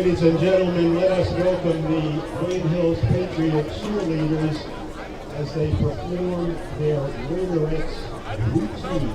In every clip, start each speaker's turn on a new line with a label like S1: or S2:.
S1: Ladies and gentlemen, let us welcome the Wayne Hills Patriot cheerleaders as they perform their Wainerettes routine.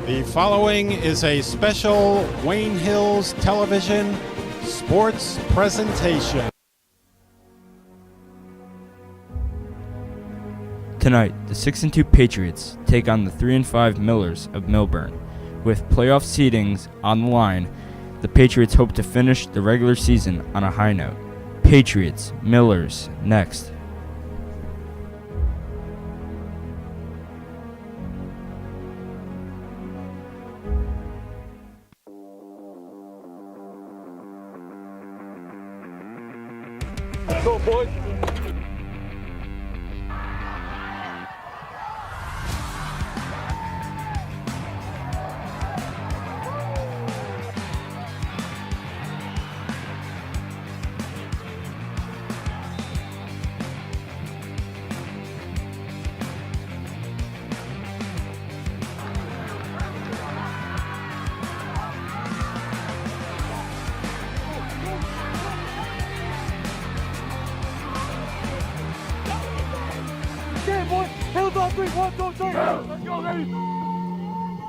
S2: The following is a special Wayne Hills Television sports presentation.
S3: Tonight, the 6-2 Patriots take on the 3-5 Millers of Milburn. With playoff seedings on the line, the Patriots hope to finish the regular season on a high note. Patriots, Millers, next.
S4: Go, boys.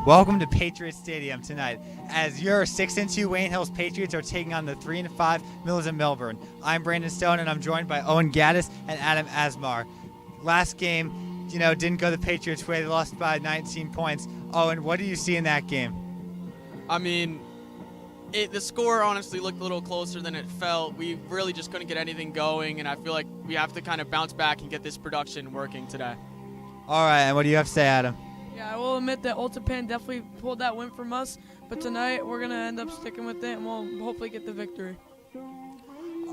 S5: Welcome to Patriot Stadium tonight as your 6-2 Wayne Hills Patriots are taking on the 3-5 Millers of Milburn. I'm Brandon Stone and I'm joined by Owen Gaddis and Adam Asmar. Last game, didn't go the Patriots' way. They lost by 19 points. Owen, what do you see in that game?
S6: I mean, the score honestly looked a little closer than it felt. We really just couldn't get anything going, and I feel like we have to kind of bounce back and get this production working today.
S5: All right, and what do you have to say, Adam?
S7: Yeah, I will admit that Ultipan definitely pulled that win from us, but tonight we're going to end up sticking with it, and we'll hopefully get the victory.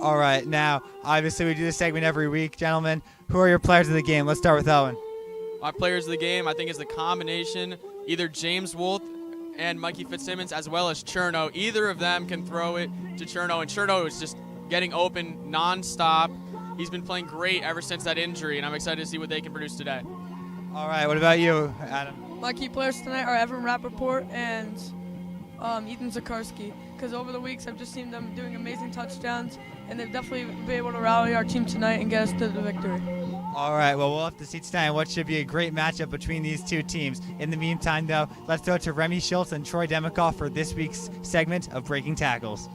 S5: All right, now, obviously we do this segment every week, gentlemen. Who are your players of the game? Let's start with Owen.
S6: My players of the game, I think, is the combination, either James Wolf and Mikey Fitzsimmons, as well as Cherno. Either of them can throw it to Cherno, and Cherno is just getting open nonstop. He's been playing great ever since that injury, and I'm excited to see what they can produce today.
S5: All right, what about you, Adam?
S7: My key players tonight are Evan Rappaport and Ethan Zakarski, because over the weeks I've just seen them doing amazing touchdowns, and they've definitely been able to rally our team tonight and get us to the victory.
S5: All right, well, we'll have to see tonight what should be a great matchup between these two teams. In the meantime, though, let's go to Remy Schultz and Troy Demikoff for this week's segment of Breaking Tackles.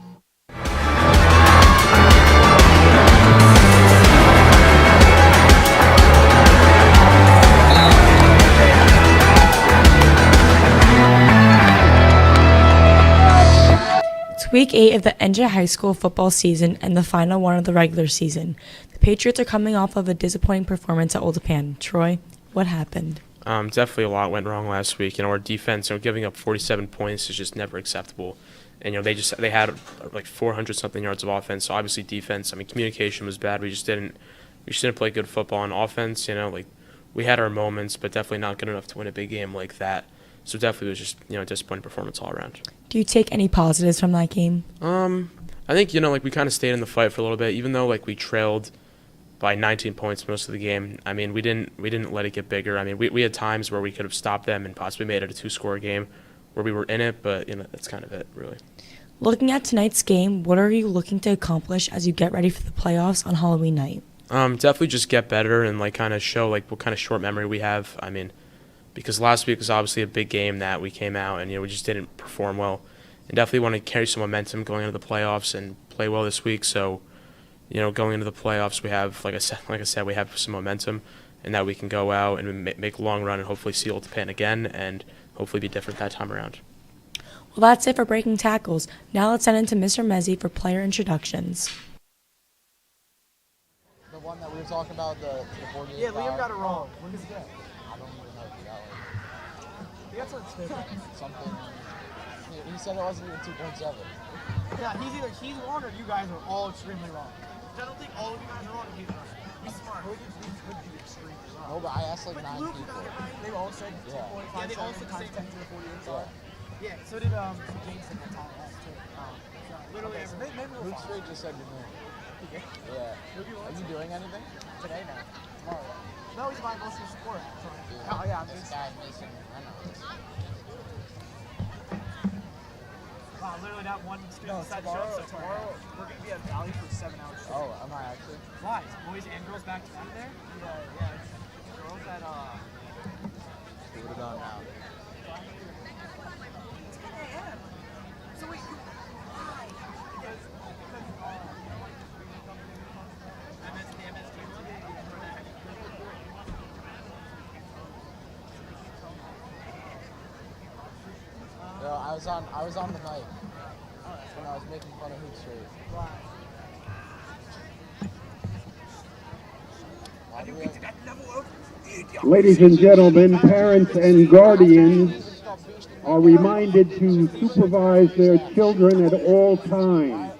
S8: Week 8 of the NJ High School football season and the final one of the regular season. The Patriots are coming off of a disappointing performance at Old Japan. Troy, what happened?
S9: Definitely a lot went wrong last week. Our defense, giving up 47 points is just never acceptable. And they had like 400 something yards of offense. So obviously defense. Communication was bad. We just didn't play good football on offense. We had our moments, but definitely not good enough to win a big game like that. So definitely was just a disappointing performance all around.
S8: Do you take any positives from that game?
S9: I think we kind of stayed in the fight for a little bit, even though we trailed by 19 points most of the game. We didn't let it get bigger. We had times where we could have stopped them and possibly made it a 2-score game where we were in it, but that's kind of it really.
S8: Looking at tonight's game, what are you looking to accomplish as you get ready for the playoffs on Halloween night?
S9: Definitely just get better and kind of show what kind of short memory we have. Because last week was obviously a big game that we came out and we just didn't perform well, and definitely want to carry some momentum going into the playoffs and play well this week. So, going into the playoffs, we have like I said, we have some momentum, and that we can go out and make a long run and hopefully see Old Japan again and hopefully be different that time around.
S8: Well, that's it for Breaking Tackles. Now let's send it to Mr. Mezzi for player introductions.
S10: The one that we were talking about, the 48.
S11: Yeah, Liam got it wrong. What is that?
S10: I don't even know if he got it.
S11: He got
S10: Something. He said it wasn't even 2.7.
S11: Yeah, he's wrong or you guys are all extremely wrong. I don't think all of you guys are wrong. He's smart. Who could be extremely wrong?
S10: No, but I asked 9 people.
S11: They all said 2.5. Yeah, they all said the same thing to the 48. Yeah, so did James and Natalia too. Literally, okay, so maybe we'll
S10: Straight just said your name. Yeah. Are you doing anything?
S11: Today, no. Tomorrow. No, he's my most support.
S10: Yeah.
S11: Oh, yeah.
S10: This guy, Mason, I know.
S11: Wow, literally that one student decided to show up. So tomorrow we're going to be at Valley for 7 hours straight.
S10: Oh, am I actually?
S11: Why? Boys and girls back to back there? Yeah. Girls at,
S10: We would have gone now.
S11: So wait,
S10: I was on the mic when I was making fun of Hughes Street.
S1: Ladies and gentlemen, parents and guardians are reminded to supervise their children at all times.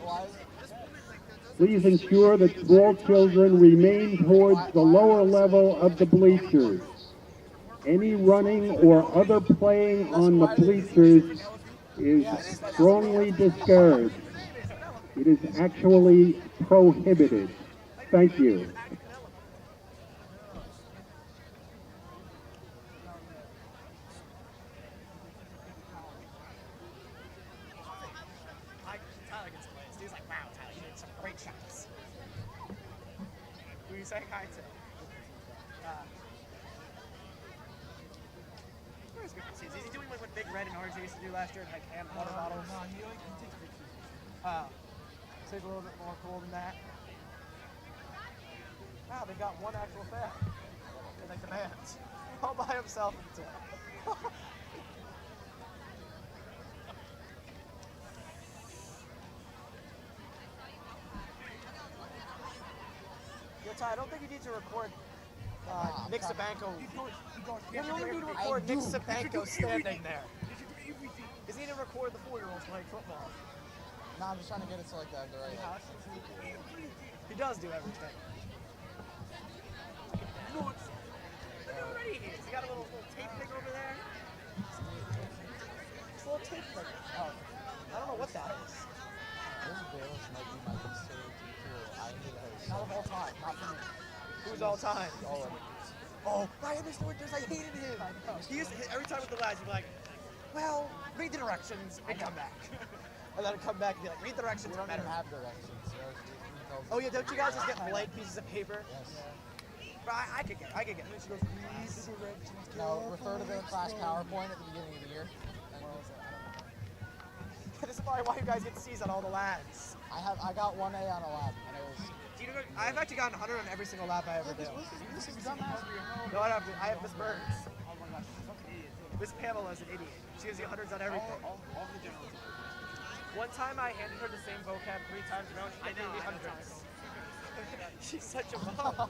S1: Please ensure that small children remain towards the lower level of the bleachers. Any running or other playing on the bleachers is strongly discouraged. It is actually prohibited. Thank you.
S11: Tyler gets plays. He's like, wow, Tyler, you did some great shots. Who are you saying hi to? Is he doing what Big Red and RJ used to do last year, like hand water bottles? No, he takes pictures. So he's a little bit more cool than that. Wow, they got one actual fan. And like the bands. All by himself. Yo, Ty, I don't think you need to record Nick Sabanko. You only need to record Nick Sabanko standing there. Because he didn't record the 4-year-olds playing football.
S10: No, I'm just trying to get it to the right height.
S11: He does do everything. Look how ready he is. He got a little tape thing over there. It's a little tape thing. Oh, I don't know what that is.
S10: This Bayless might be my least favorite teacher. I hate her.
S11: Not of all time, not for me. Who's all time?
S10: Owen.
S11: Oh, Ryan Mr. Winters, I hated him. He used to, every time with the lads, he'd be like, well, read the directions and come back. And then come back and be like, read the directions.
S10: We don't even have directions.
S11: Oh yeah, don't you guys just get blank pieces of paper?
S10: Yes.
S11: But I could get. And she goes, please.
S10: No, refer to the class PowerPoint at the beginning of the year.
S11: This is probably why you guys get C's on all the labs.
S10: I got 1A on a lab, and it was.
S11: Do you know, I've actually gotten 100 on every single lab I ever do. No, I have Miss Burns.
S10: Oh my gosh, she's fucking idiot.
S11: Miss Pamela's an idiot. She gives you 100s on everything.
S10: All the general.
S11: One time I handed her the same vocab 3 times in a row, she gave me 100s. She's such a bum.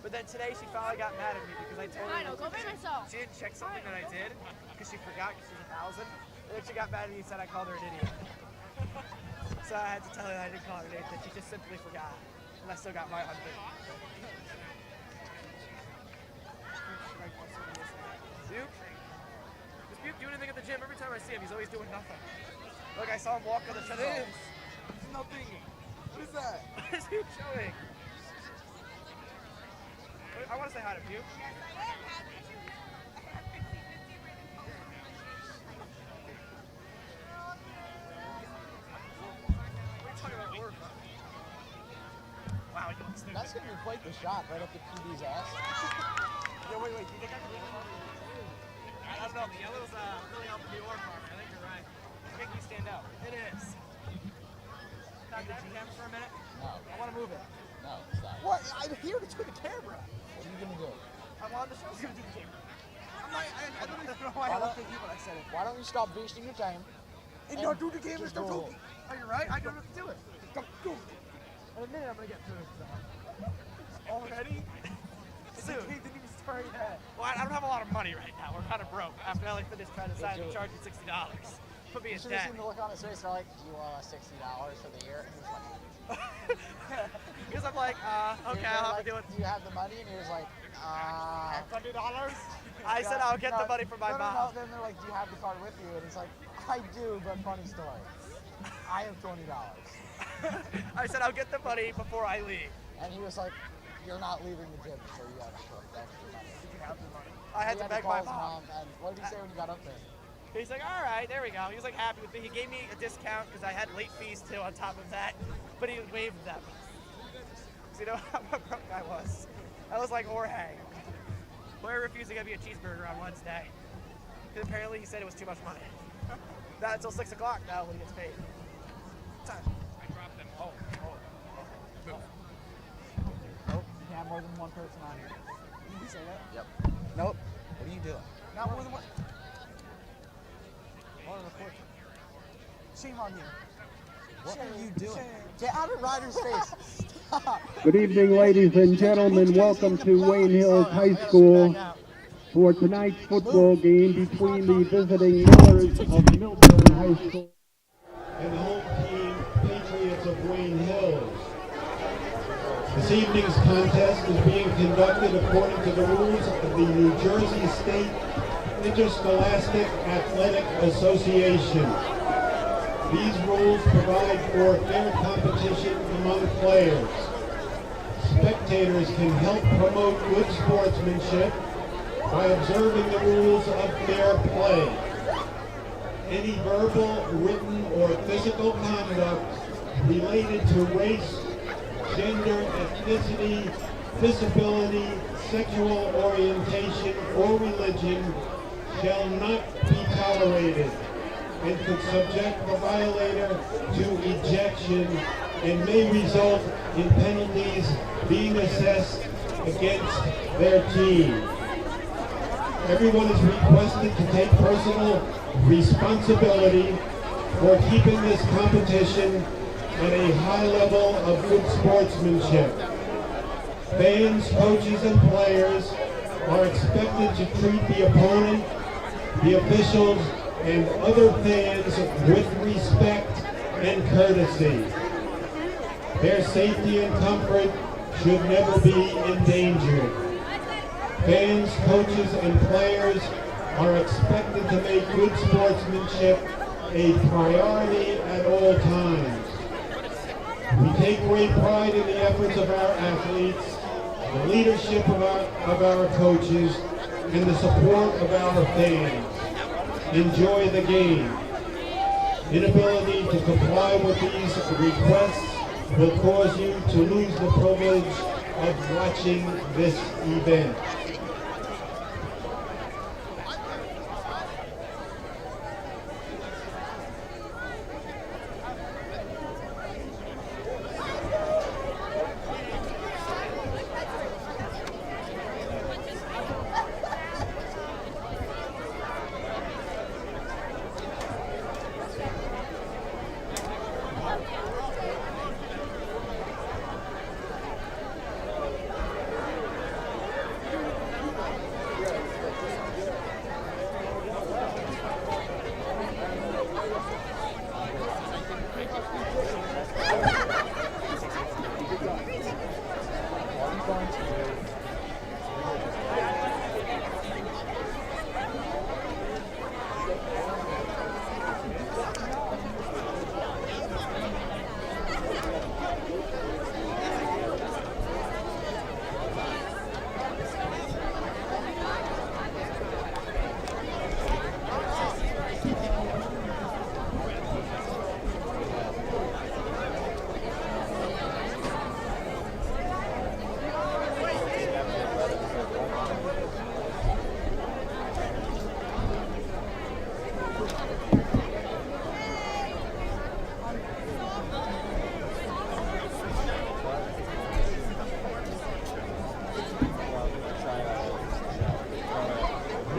S11: But then today she finally got mad at me because I told her she didn't check something that I did because she forgot because she's 1,000. And then she got mad at me and said I called her an idiot. So I had to tell her that I didn't call her an idiot, that she just simply forgot. And I still got my 100. Duke? Does Duke do anything at the gym? Every time I see him, he's always doing nothing. Look, I saw him walk on the treadmill.
S10: It's nothing. What is that?
S11: What is Duke showing? I want to say hi to Duke. Wow, you look stupid.
S10: That's going to be quite the shot right up the PD's ass.
S11: Yo, wait, do you think I can get it? I don't know, the yellow's really helping the orb farmer. I think you're right. It's making you stand out. It is. Can I grab the camera for a minute?
S10: No.
S11: I want to move it.
S10: No, stop.
S11: What? I'm here to do the camera.
S10: What are you going to do?
S11: I'm on the show. I'm going to do the camera. I don't know why I looked at you when I said it.
S10: Why don't you stop wasting your time?
S11: And don't do the camera,
S10: just
S11: start
S10: go.
S11: talking. Oh, you're right. I don't know what to do it. Go. In a minute, I'm going to get through it. Already? Soon. He didn't even start yet. Well, I don't have a lot of money right now. We're kind of broke. After I finished trying to decide to charge you $60. Put me in
S10: You should have
S11: debt.
S10: seen the look on his face. They're like, do you want $60 for the year? And he was like,
S11: Because I'm like, okay, I'll have to do it.
S10: Do you have the money? And he was like,
S11: $20? I said I'll get the money from my mom.
S10: No. Then they're like, do you have the card with you? And he's like, I do, but funny story. I have $20.
S11: I said I'll get the money before I leave.
S10: And he was like, you're not leaving the gym, so you have to put extra money.
S11: Did you have the money? I had to beg
S10: call
S11: my
S10: his
S11: mom.
S10: And what did he say when you got up there?
S11: He's like, all right, there we go. He was like happy with me. He gave me a discount because I had late fees too on top of that, but he waived them. So you know how broke I was. I was like Jorge. Meyer refused to give me a cheeseburger on Wednesday. Because apparently he said it was too much money. Not until 6 o'clock now when he gets paid. Time.
S6: I dropped them.
S11: Oh.
S6: Move.
S10: Nope, you can't have more than one person on here.
S11: Did you say that?
S10: Yep. Nope. What are you doing?
S11: Not more than one. Shame on you.
S10: What are you doing? Get out of Ryder's face. Stop.
S1: Good evening, ladies and gentlemen. Welcome to Wayne Hills High School for tonight's football game between the visiting Millers of Milburn High School and the home team Patriots of Wayne Hills. This evening's contest is being conducted according to the rules of the New Jersey State Interscholastic Athletic Association. These rules provide for fair competition among players. Spectators can help promote good sportsmanship by observing the rules of fair play. Any verbal, written, or physical conduct related to race, gender, ethnicity, disability, sexual orientation, or religion shall not be tolerated and could subject the violator to ejection and may result in penalties being assessed against their team. Everyone is requested to take personal responsibility for keeping this competition at a high level of good sportsmanship. Fans, coaches, and players are expected to treat the opponent, the officials, and other fans with respect and courtesy. Their safety and comfort should never be endangered. Fans, coaches, and players are expected to make good sportsmanship a priority at all times. We take great pride in the efforts of our athletes, the leadership of our coaches, and the support of our fans. Enjoy the game. Inability to comply with these requests will cause you to lose the privilege of watching this event.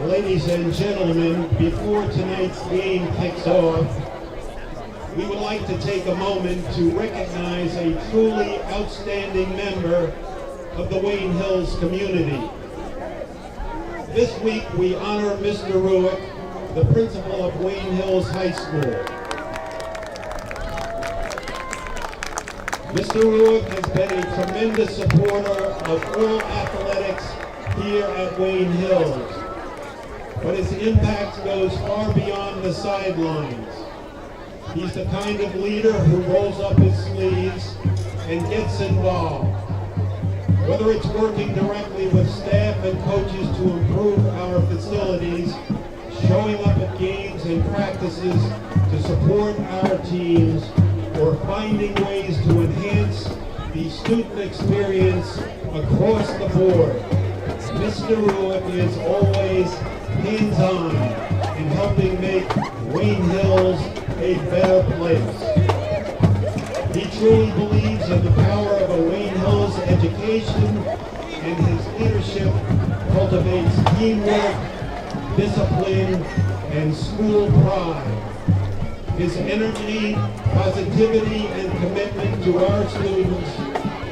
S1: Ladies and gentlemen, before tonight's game kicks off, we would like to take a moment to recognize a truly outstanding member of the Wayne Hills community. This week we honor Mr. Ruick, the principal of Wayne Hills High School. Mr. Ruick has been a tremendous supporter of all athletics here at Wayne Hills, but his impact goes far beyond the sidelines. He's the kind of leader who rolls up his sleeves and gets involved. Whether it's working directly with staff and coaches to improve our facilities, showing up at games and practices to support our teams, or finding ways to enhance the student experience across the board, Mr. Ruick is always hands-on in helping make Wayne Hills a better place. He truly believes in the power of a Wayne Hills education, and his leadership cultivates teamwork, discipline, and school pride. His energy, positivity, and commitment to our students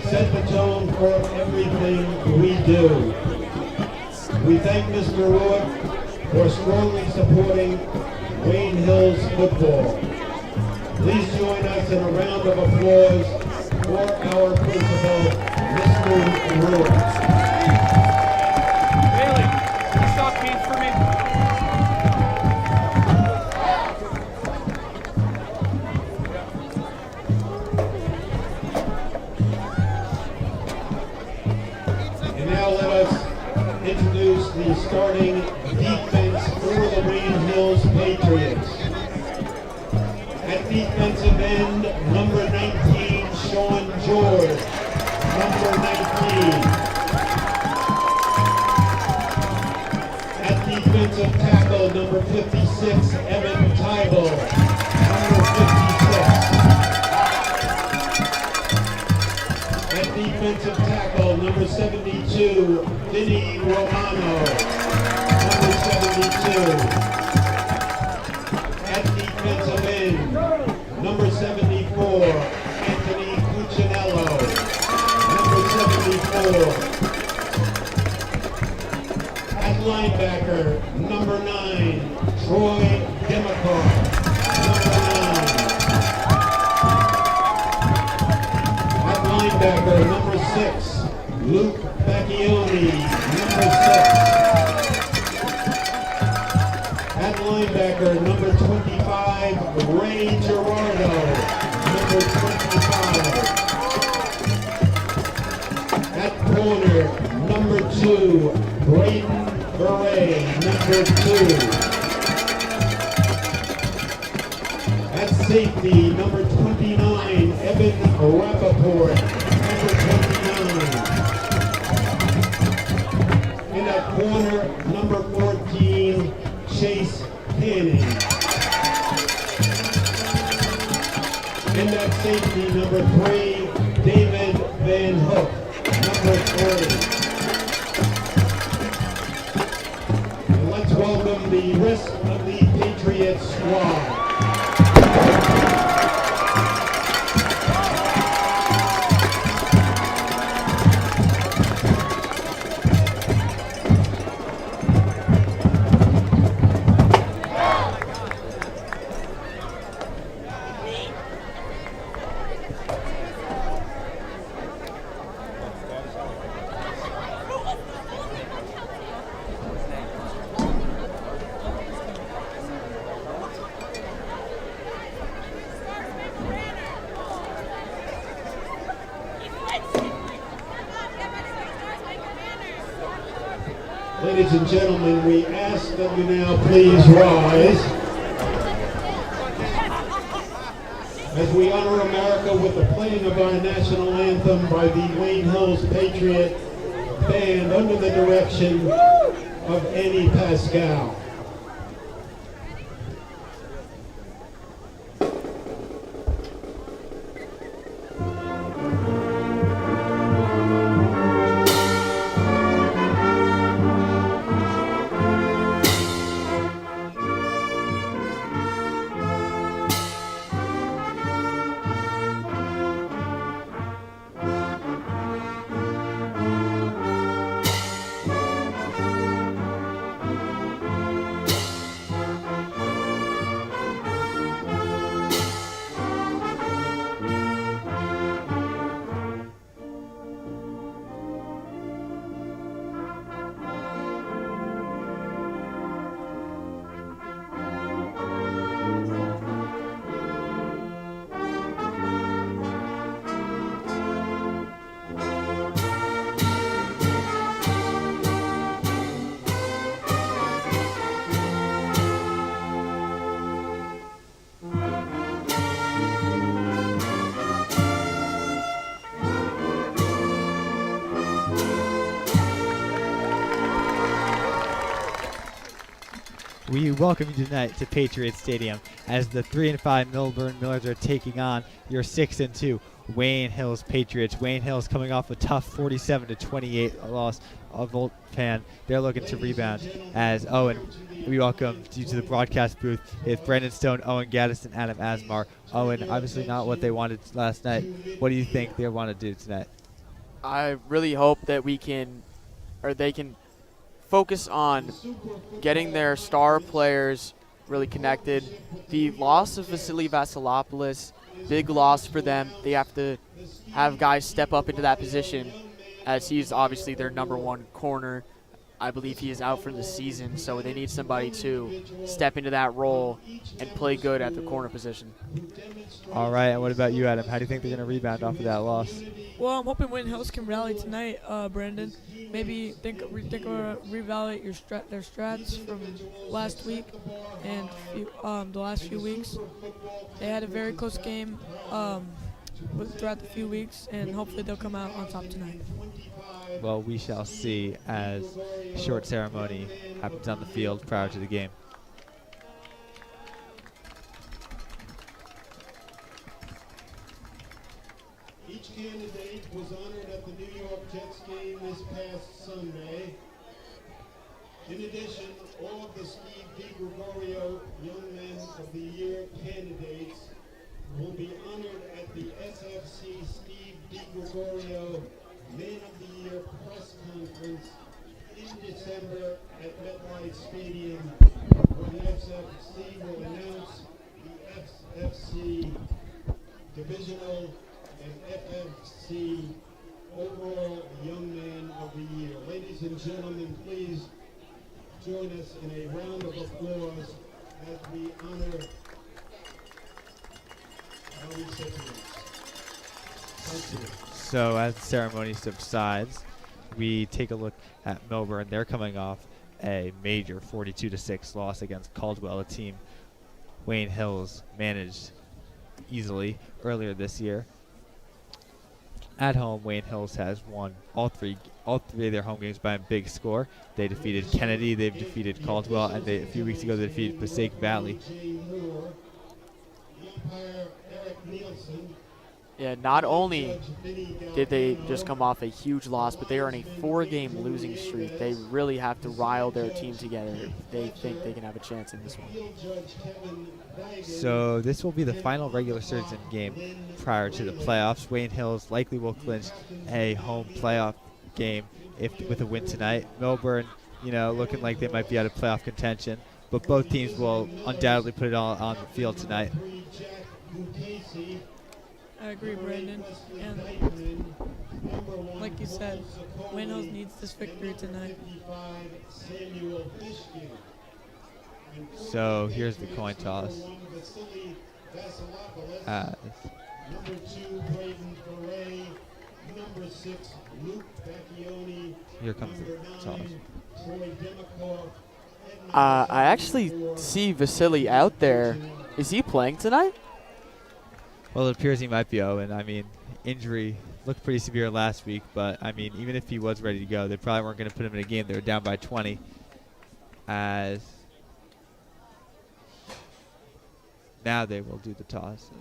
S1: set the tone for everything we do. We thank Mr. Ruick for strongly supporting Wayne Hills football. Please join us in a round of applause for our principal, Mr. Ruick.
S4: Bailey, can you stop being for me?
S1: And now let us introduce the starting defense for the Wayne Hills Patriots. At defensive end, number 19, Sean George. Number 19. At defensive tackle, number 56, Evan Tybel. Number 56. At defensive tackle, number 72, Vinny Romano. Number 72. At defensive end, number 74, Anthony Cuccinello. Number 74. At linebacker, number 9, Troy Demacar. Number 9. At linebacker, number 6, Luke Bacchioni. Number 6. At linebacker, number 25, Ray Gerardo. Number 25. At corner, number 2, Braden Burrell. number 2. At safety, number 29, Evan Rappaport, number 29. In at corner, number 14, Chase Hanning. In at safety, number 3, David Van Hook, number 3. And let's welcome the rest of the Patriots squad. Ladies and gentlemen, we ask that you now please rise as we honor America with the playing of our national anthem by the Wayne Hills Patriot Band under the direction of Annie Pascal.
S5: We welcome you tonight to Patriot Stadium as the 3-5 Milburn Millers are taking on your 6-2 Wayne Hills Patriots. Wayne Hills coming off a tough 47-28 loss of Volpan. They're looking to rebound as Owen. We welcome you to the broadcast booth with Brandon Stone, Owen Gaddis, and Adam Asmar. Owen, obviously not what they wanted last night. What do you think they want to do tonight?
S6: I really hope that they can focus on getting their star players really connected. The loss of Vasily Vasilopoulos, big loss for them. They have to have guys step up into that position as he's obviously their number one corner. I believe he is out for the season, so they need somebody to step into that role and play good at the corner position.
S5: All right, and what about you, Adam? How do you think they're going to rebound off of that loss?
S7: Well, I'm hoping Wayne Hills can rally tonight, Brandon. Maybe reevaluate their strats from last week and the last few weeks. They had a very close game throughout the few weeks, and hopefully they'll come out on top tonight.
S5: Well, we shall see as a short ceremony happens on the field prior to the game.
S1: Each candidate was honored at the New York Jets game this past Sunday. In addition, all of the Steve DiGregorio Young Men of the Year candidates will be honored at the SFC Steve DiGregorio Man of the Year press conference in December at MetLife Stadium, when SFC will announce the SFC Divisional and FFC Overall Young Man of the Year. Ladies and gentlemen, please join us in a round of applause as we honor our recipients. Thank you.
S5: So as the ceremony subsides, we take a look at Milburn. They're coming off
S12: a major 42-6 loss against Caldwell, a team Wayne Hills managed easily earlier this year. At home, Wayne Hills has won all three of their home games by a big score. They defeated Kennedy, they've defeated Caldwell, and a few weeks ago they defeated Passaic Valley.
S13: Yeah, not only did they just come off a huge loss, but they are in a 4-game losing streak. They really have to rile their team together if they think they can have a chance in this one.
S12: So this will be the final regular season game prior to the playoffs. Wayne Hills likely will clinch a home playoff game with a win tonight. Milburn, looking like they might be out of playoff contention, but both teams will undoubtedly put it all on the field tonight.
S7: I agree, Brandon. And like you said, Wayne Hills needs this victory tonight.
S12: So here's the coin toss. Here comes the toss.
S13: I actually see Vasily out there. Is he playing tonight?
S12: Well, it appears he might be, Owen. I mean, injury looked pretty severe last week, but, I mean, even if he was ready to go, they probably weren't going to put him in a game. They were down by 20. As now they will do the toss.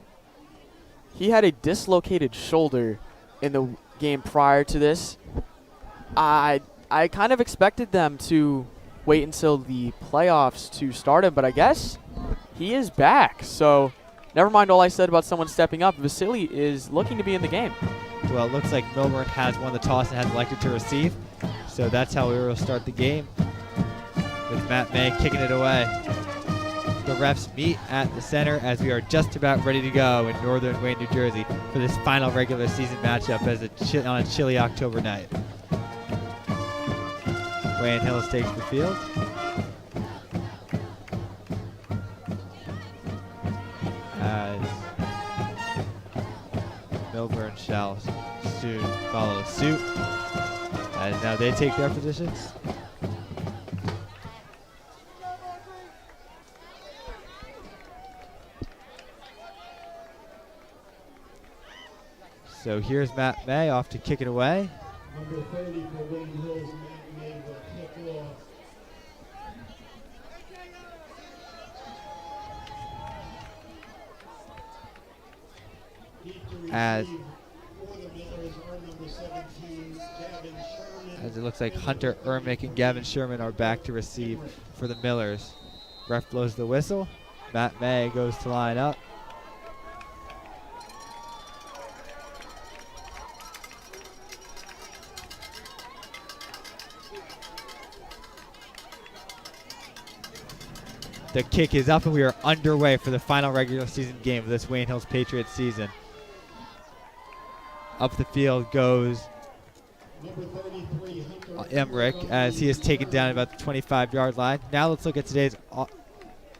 S13: He had a dislocated shoulder in the game prior to this. I kind of expected them to wait until the playoffs to start him, but I guess he is back. So never mind all I said about someone stepping up. Vasily is looking to be in the game.
S12: Well, it looks like Milburn has won the toss and has elected to receive. So that's how we will start the game, with Matt May kicking it away. The refs meet at the center as we are just about ready to go in northern Wayne, New Jersey for this final regular season matchup on a chilly October night. Wayne Hills takes the field. As Milburn shall soon follow suit. As now they take their positions. So here's Matt May off to kick it away.
S14: Number 30 for Wayne Hills, Matt May will kick off.
S12: As it looks like Hunter Ermick and Gavin Sherman are back to receive for the Millers. Ref blows the whistle. Matt May goes to line up. The kick is up and we are underway for the final regular season game of this Wayne Hills Patriots season. Up the field goes Emmerich as he is taken down about the 25-yard line. Now let's look at today's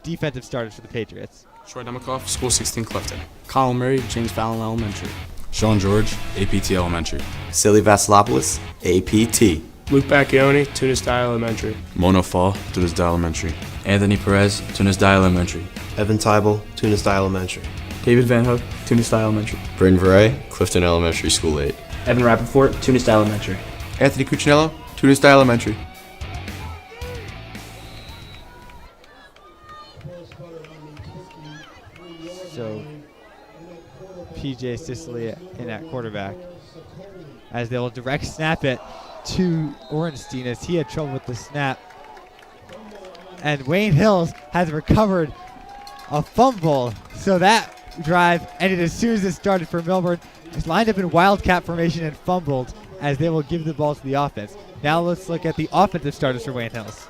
S12: defensive starters for the Patriots.
S15: Troy Demikoff, School 16 Clifton.
S16: Colin Murray, James Fallon Elementary.
S15: Sean George, APT Elementary.
S17: Silly Vasilopoulos, APT.
S18: Luke Bacchioni, Tunistai Elementary.
S15: Mono Fall, Tunistai Elementary.
S19: Anthony Perez, Tunistai Elementary.
S17: Evan Tybel, Tunistai Elementary.
S16: David Van Hook, Tunistai Elementary.
S17: Bryn Veray, Clifton Elementary School 8.
S16: Evan Rappaport, Tunistai Elementary.
S15: Anthony Cuccinello, Tunistai Elementary.
S12: So PJ Sicily in at quarterback, as they will direct snap it to Orenstein as he had trouble with the snap. And Wayne Hills has recovered a fumble. So that drive ended as soon as it started for Milburn. It's lined up in wildcat formation and fumbled as they will give the ball to the offense. Now let's look at the offensive starters for Wayne Hills.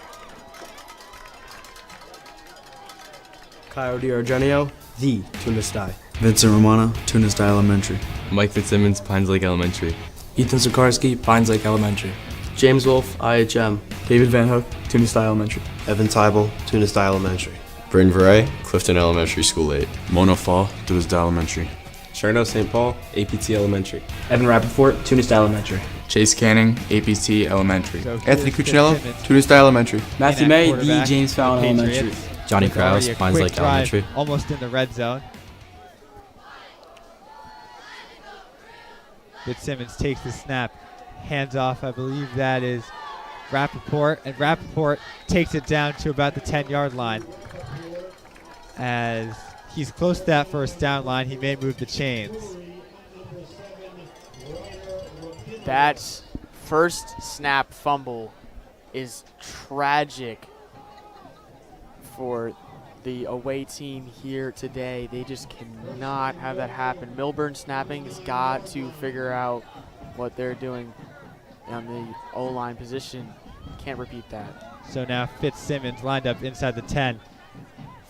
S18: Kyle DiArgenio, the Tunistai.
S19: Vincent Romano, Tunistai Elementary. Mike Fitzsimmons, Pines Lake Elementary.
S16: Ethan Zukarski, Pines Lake Elementary.
S18: James Wolf, IHM.
S16: David Van Hook, Tunistai Elementary.
S17: Evan Tybel, Tunistai Elementary. Bryn Veray, Clifton Elementary School 8.
S15: Mono Fall, Tunistai Elementary.
S20: Cherno St. Paul, APT Elementary.
S16: Evan Rappaport, Tunistai Elementary.
S19: Chase Canning, APT Elementary.
S12: So
S15: Anthony
S12: here's
S15: Cuccinello,
S12: Fitz Simmons.
S15: Tunista Elementary.
S16: Matthew
S12: And at
S16: May,
S12: quarterback
S16: the James
S12: for the
S16: Fallon
S12: Patriots.
S16: Elementary.
S17: Johnny
S12: With already
S17: Krause,
S12: a
S17: Pines
S12: quick
S17: Lake
S12: drive,
S17: Elementary.
S12: almost in the red zone. Fitzsimmons takes the snap, hands off, I believe that is Rappaport, and Rappaport takes it down to about the 10-yard line. As he's close to that first down line, he may move the chains.
S13: That first snap fumble is tragic for the away team here today. They just cannot have that happen. Milburn snapping has got to figure out what they're doing on the O-line position. Can't repeat that.
S12: So now Fitzsimmons lined up inside the 10.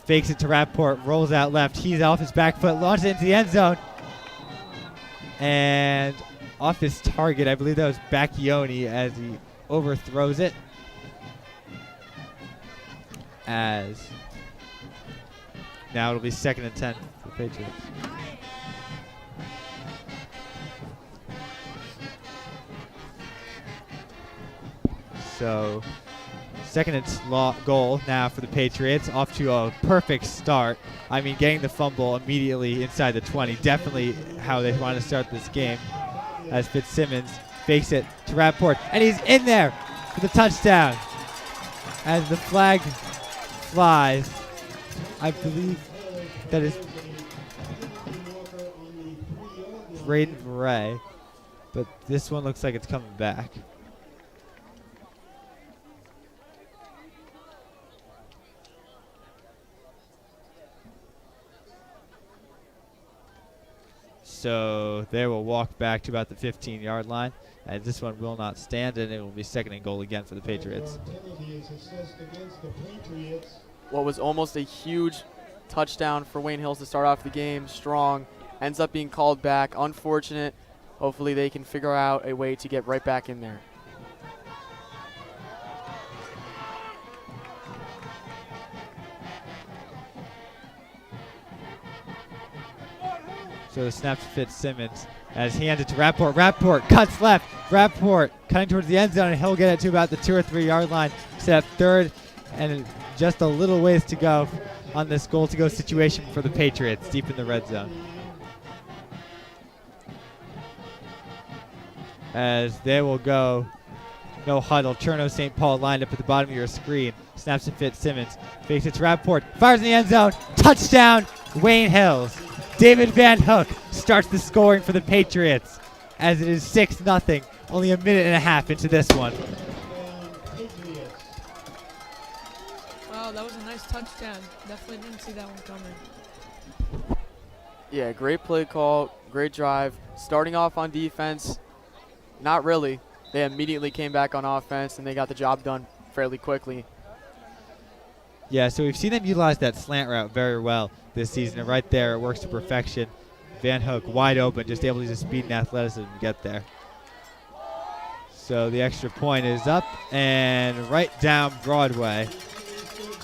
S12: Fakes it to Rappaport, rolls out left. He's off his back foot, launches it into the end zone. And off his target, I believe that was Bacchioni as he overthrows it. As now it'll be 2nd and 10 for the Patriots. So 2nd and goal now for the Patriots, off to a perfect start. I mean, getting the fumble immediately inside the 20, definitely how they want to start this game. As Fitzsimmons fakes it to Rappaport, and he's in there for the touchdown. As the flag flies, I believe that is Braden Bray, but this one looks like it's coming back. So they will walk back to about the 15-yard line, and this one will not stand, and it will be 2nd and goal again for the Patriots.
S13: What was almost a huge touchdown for Wayne Hills to start off the game strong ends up being called back. Unfortunate. Hopefully they can figure out a way to get right back in there.
S12: So the snap to Fitzsimmons as he hands it to Rappaport. Rappaport cuts left. Rappaport cutting towards the end zone, and he'll get it to about the 2 or 3 yard line. Set up 3rd, and just a little ways to go on this goal-to-go situation for the Patriots deep in the red zone. As they will go no huddle. Cherno St. Paul lined up at the bottom of your screen. Snaps to Fitzsimmons. Fakes it to Rappaport. Fires in the end zone. Touchdown, Wayne Hills. David Van Hook starts the scoring for the Patriots as it is 6-0, only a minute and a half into this one.
S7: Wow, that was a nice touchdown. Definitely didn't see that one coming.
S13: Yeah, great play call, great drive. Starting off on defense, not really. They immediately came back on offense, and they got the job done fairly quickly.
S12: Yeah, so we've seen them utilize that slant route very well this season, and right there it works to perfection. Van Hook wide open, just able to use speed and athleticism to get there. So the extra point is up and right down Broadway.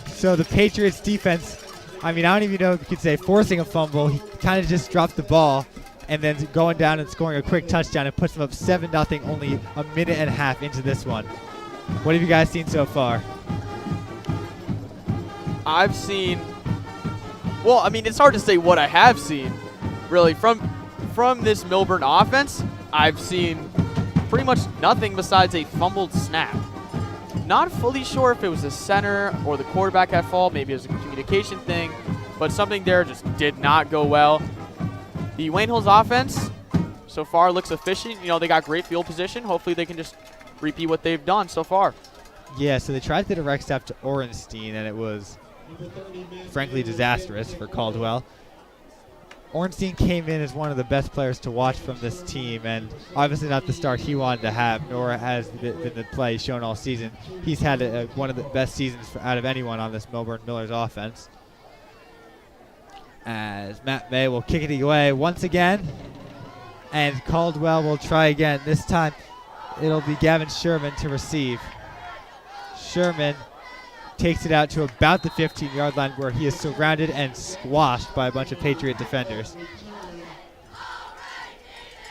S12: So the Patriots defense, I mean, I don't even know if you could say forcing a fumble. He kind of just dropped the ball and then going down and scoring a quick touchdown and puts them up 7-0, only a minute and a half into this one. What have you guys seen so far?
S13: I've seen, well, I mean, it's hard to say what I have seen, really. From this Milburn offense, I've seen pretty much nothing besides a fumbled snap. Not fully sure if it was the center or the quarterback at fault. Maybe it was a communication thing, but something there just did not go well. The Wayne Hills offense so far looks efficient. You know, they got great field position. Hopefully they can just repeat what they've done so far.
S12: Yeah, so they tried to direct step to Orenstein, and it was frankly disastrous for Caldwell. Orenstein came in as one of the best players to watch from this team, and obviously not the start he wanted to have, nor has been the play shown all season. He's had one of the best seasons out of anyone on this Milburn Millers offense. As Matt May will kick it away once again, and Caldwell will try again. This time it'll be Gavin Sherman to receive. Sherman takes it out to about the 15-yard line, where he is surrounded and squashed by a bunch of Patriot defenders.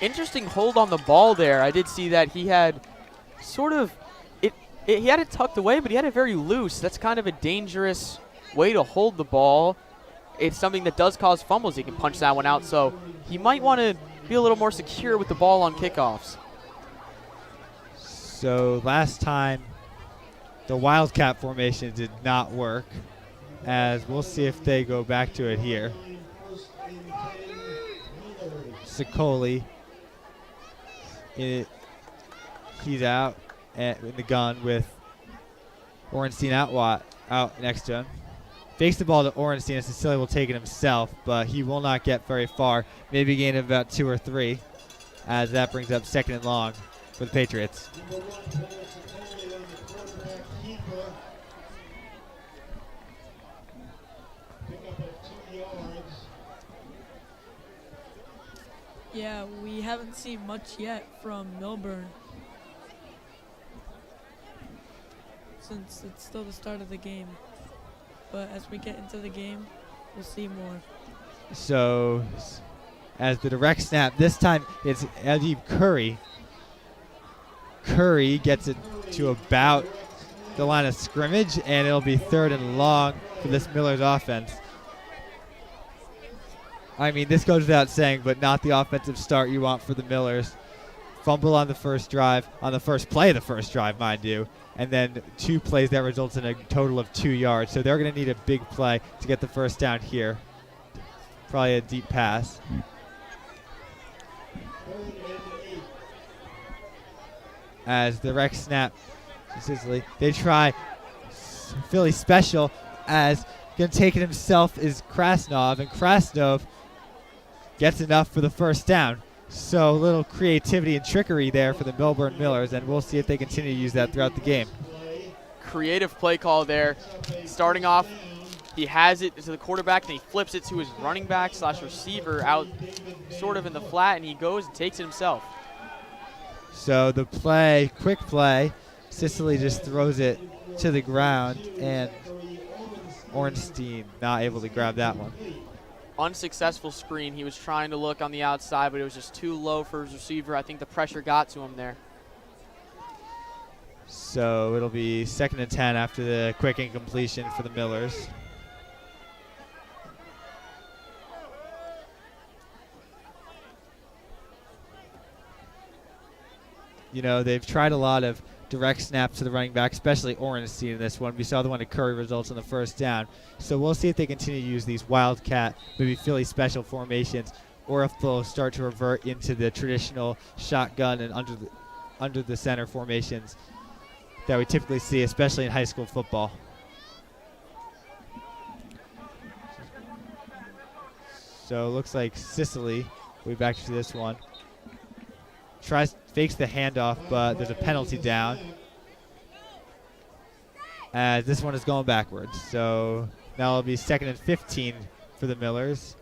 S13: interesting hold on the ball there. I did see that he had sort of he had it tucked away, but he had it very loose. That's kind of a dangerous way to hold the ball. It's something that does cause fumbles. He can punch that one out, so he might want to be a little more secure with the ball on kickoffs.
S12: So last time, the Wildcat formation did not work, as we'll see if they go back to it here. Sicoli, he's out in the gun with Orenstein out next to him. Fakes the ball to Orenstein, and Cecilia will take it himself, but he will not get very far. Maybe gain about 2 or 3, as that brings up 2nd and long for the Patriots.
S7: Yeah, we haven't seen much yet from Milburn, since it's still the start of the game. But as we get into the game, we'll see more.
S12: So, as the direct snap, this time it's Eddie Curry. Curry gets it to about the line of scrimmage, and it'll be 3rd and long for this Miller's offense. I mean, this goes without saying, but not the offensive start you want for the Millers. Fumble on the first drive, on the first play of the first drive, mind you, and then 2 plays that results in a total of 2 yards. So they're going to need a big play to get the first down here. Probably a deep pass. As the direct snap to Sicily, they try Philly special, as going to take it himself is Krasnov, and Krasnov gets enough for the first down. So a little creativity and trickery there for the Milburn Millers, and we'll see if they continue to use that throughout the game.
S13: Creative play call there. Starting off, he has it to the quarterback, and he flips it to his running back / receiver out sort of in the flat, and he goes and takes it himself.
S12: So the play, quick play, Sicily just throws it to the ground, and Ornstein not able to grab that one.
S13: Unsuccessful screen. He was trying to look on the outside, but it was just too low for his receiver. I think the pressure got to him there.
S12: So it'll be 2nd and 10 after the quick incompletion for the Millers. You know, they've tried a lot of direct snaps to the running back, especially Orenstein in this one. We saw the one to Curry results on the first down. So we'll see if they continue to use these Wildcat, maybe Philly special formations, or if they'll start to revert into the traditional shotgun and under the center formations that we typically see, especially in high school football. So it looks like Sicily, we'll be back to this one, fakes the handoff, but there's a penalty down, as this one is going backwards. So now it'll be 2nd and 15 for the Millers.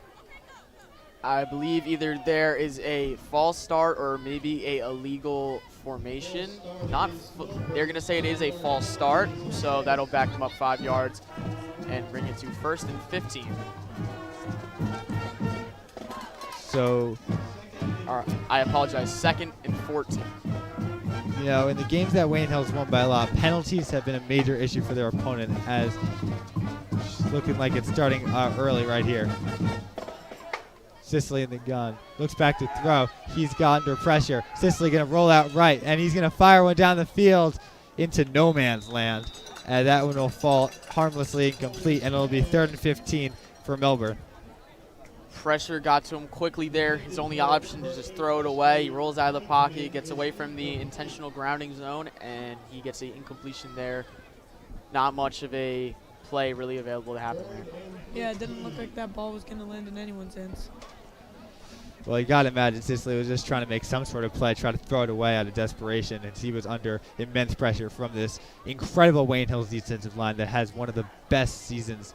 S13: I believe either there is a false start or maybe a illegal formation. They're going to say it is a false start, so that'll back them up 5 yards and bring it to 1st and 15.
S12: So
S13: I apologize, 2nd and 14.
S12: You know, in the games that Wayne Hill's won by a lot, penalties have been a major issue for their opponent, as looking like it's starting early right here. Sicily in the gun. Looks back to throw. He's got under pressure. Sicily going to roll out right, and he's going to fire one down the field into no man's land. And that one will fall harmlessly incomplete, and it'll be 3rd and 15 for Milburn.
S13: Pressure got to him quickly there. His only option is just throw it away. He rolls out of the pocket, gets away from the intentional grounding zone, and he gets an incompletion there. Not much of a play really available to happen there.
S7: Yeah, it didn't look like that ball was going to land in anyone's hands.
S12: Well, you got to imagine Sicily was just trying to make some sort of play, try to throw it away out of desperation, and he was under immense pressure from this incredible Wayne Hills defensive line that has one of the best seasons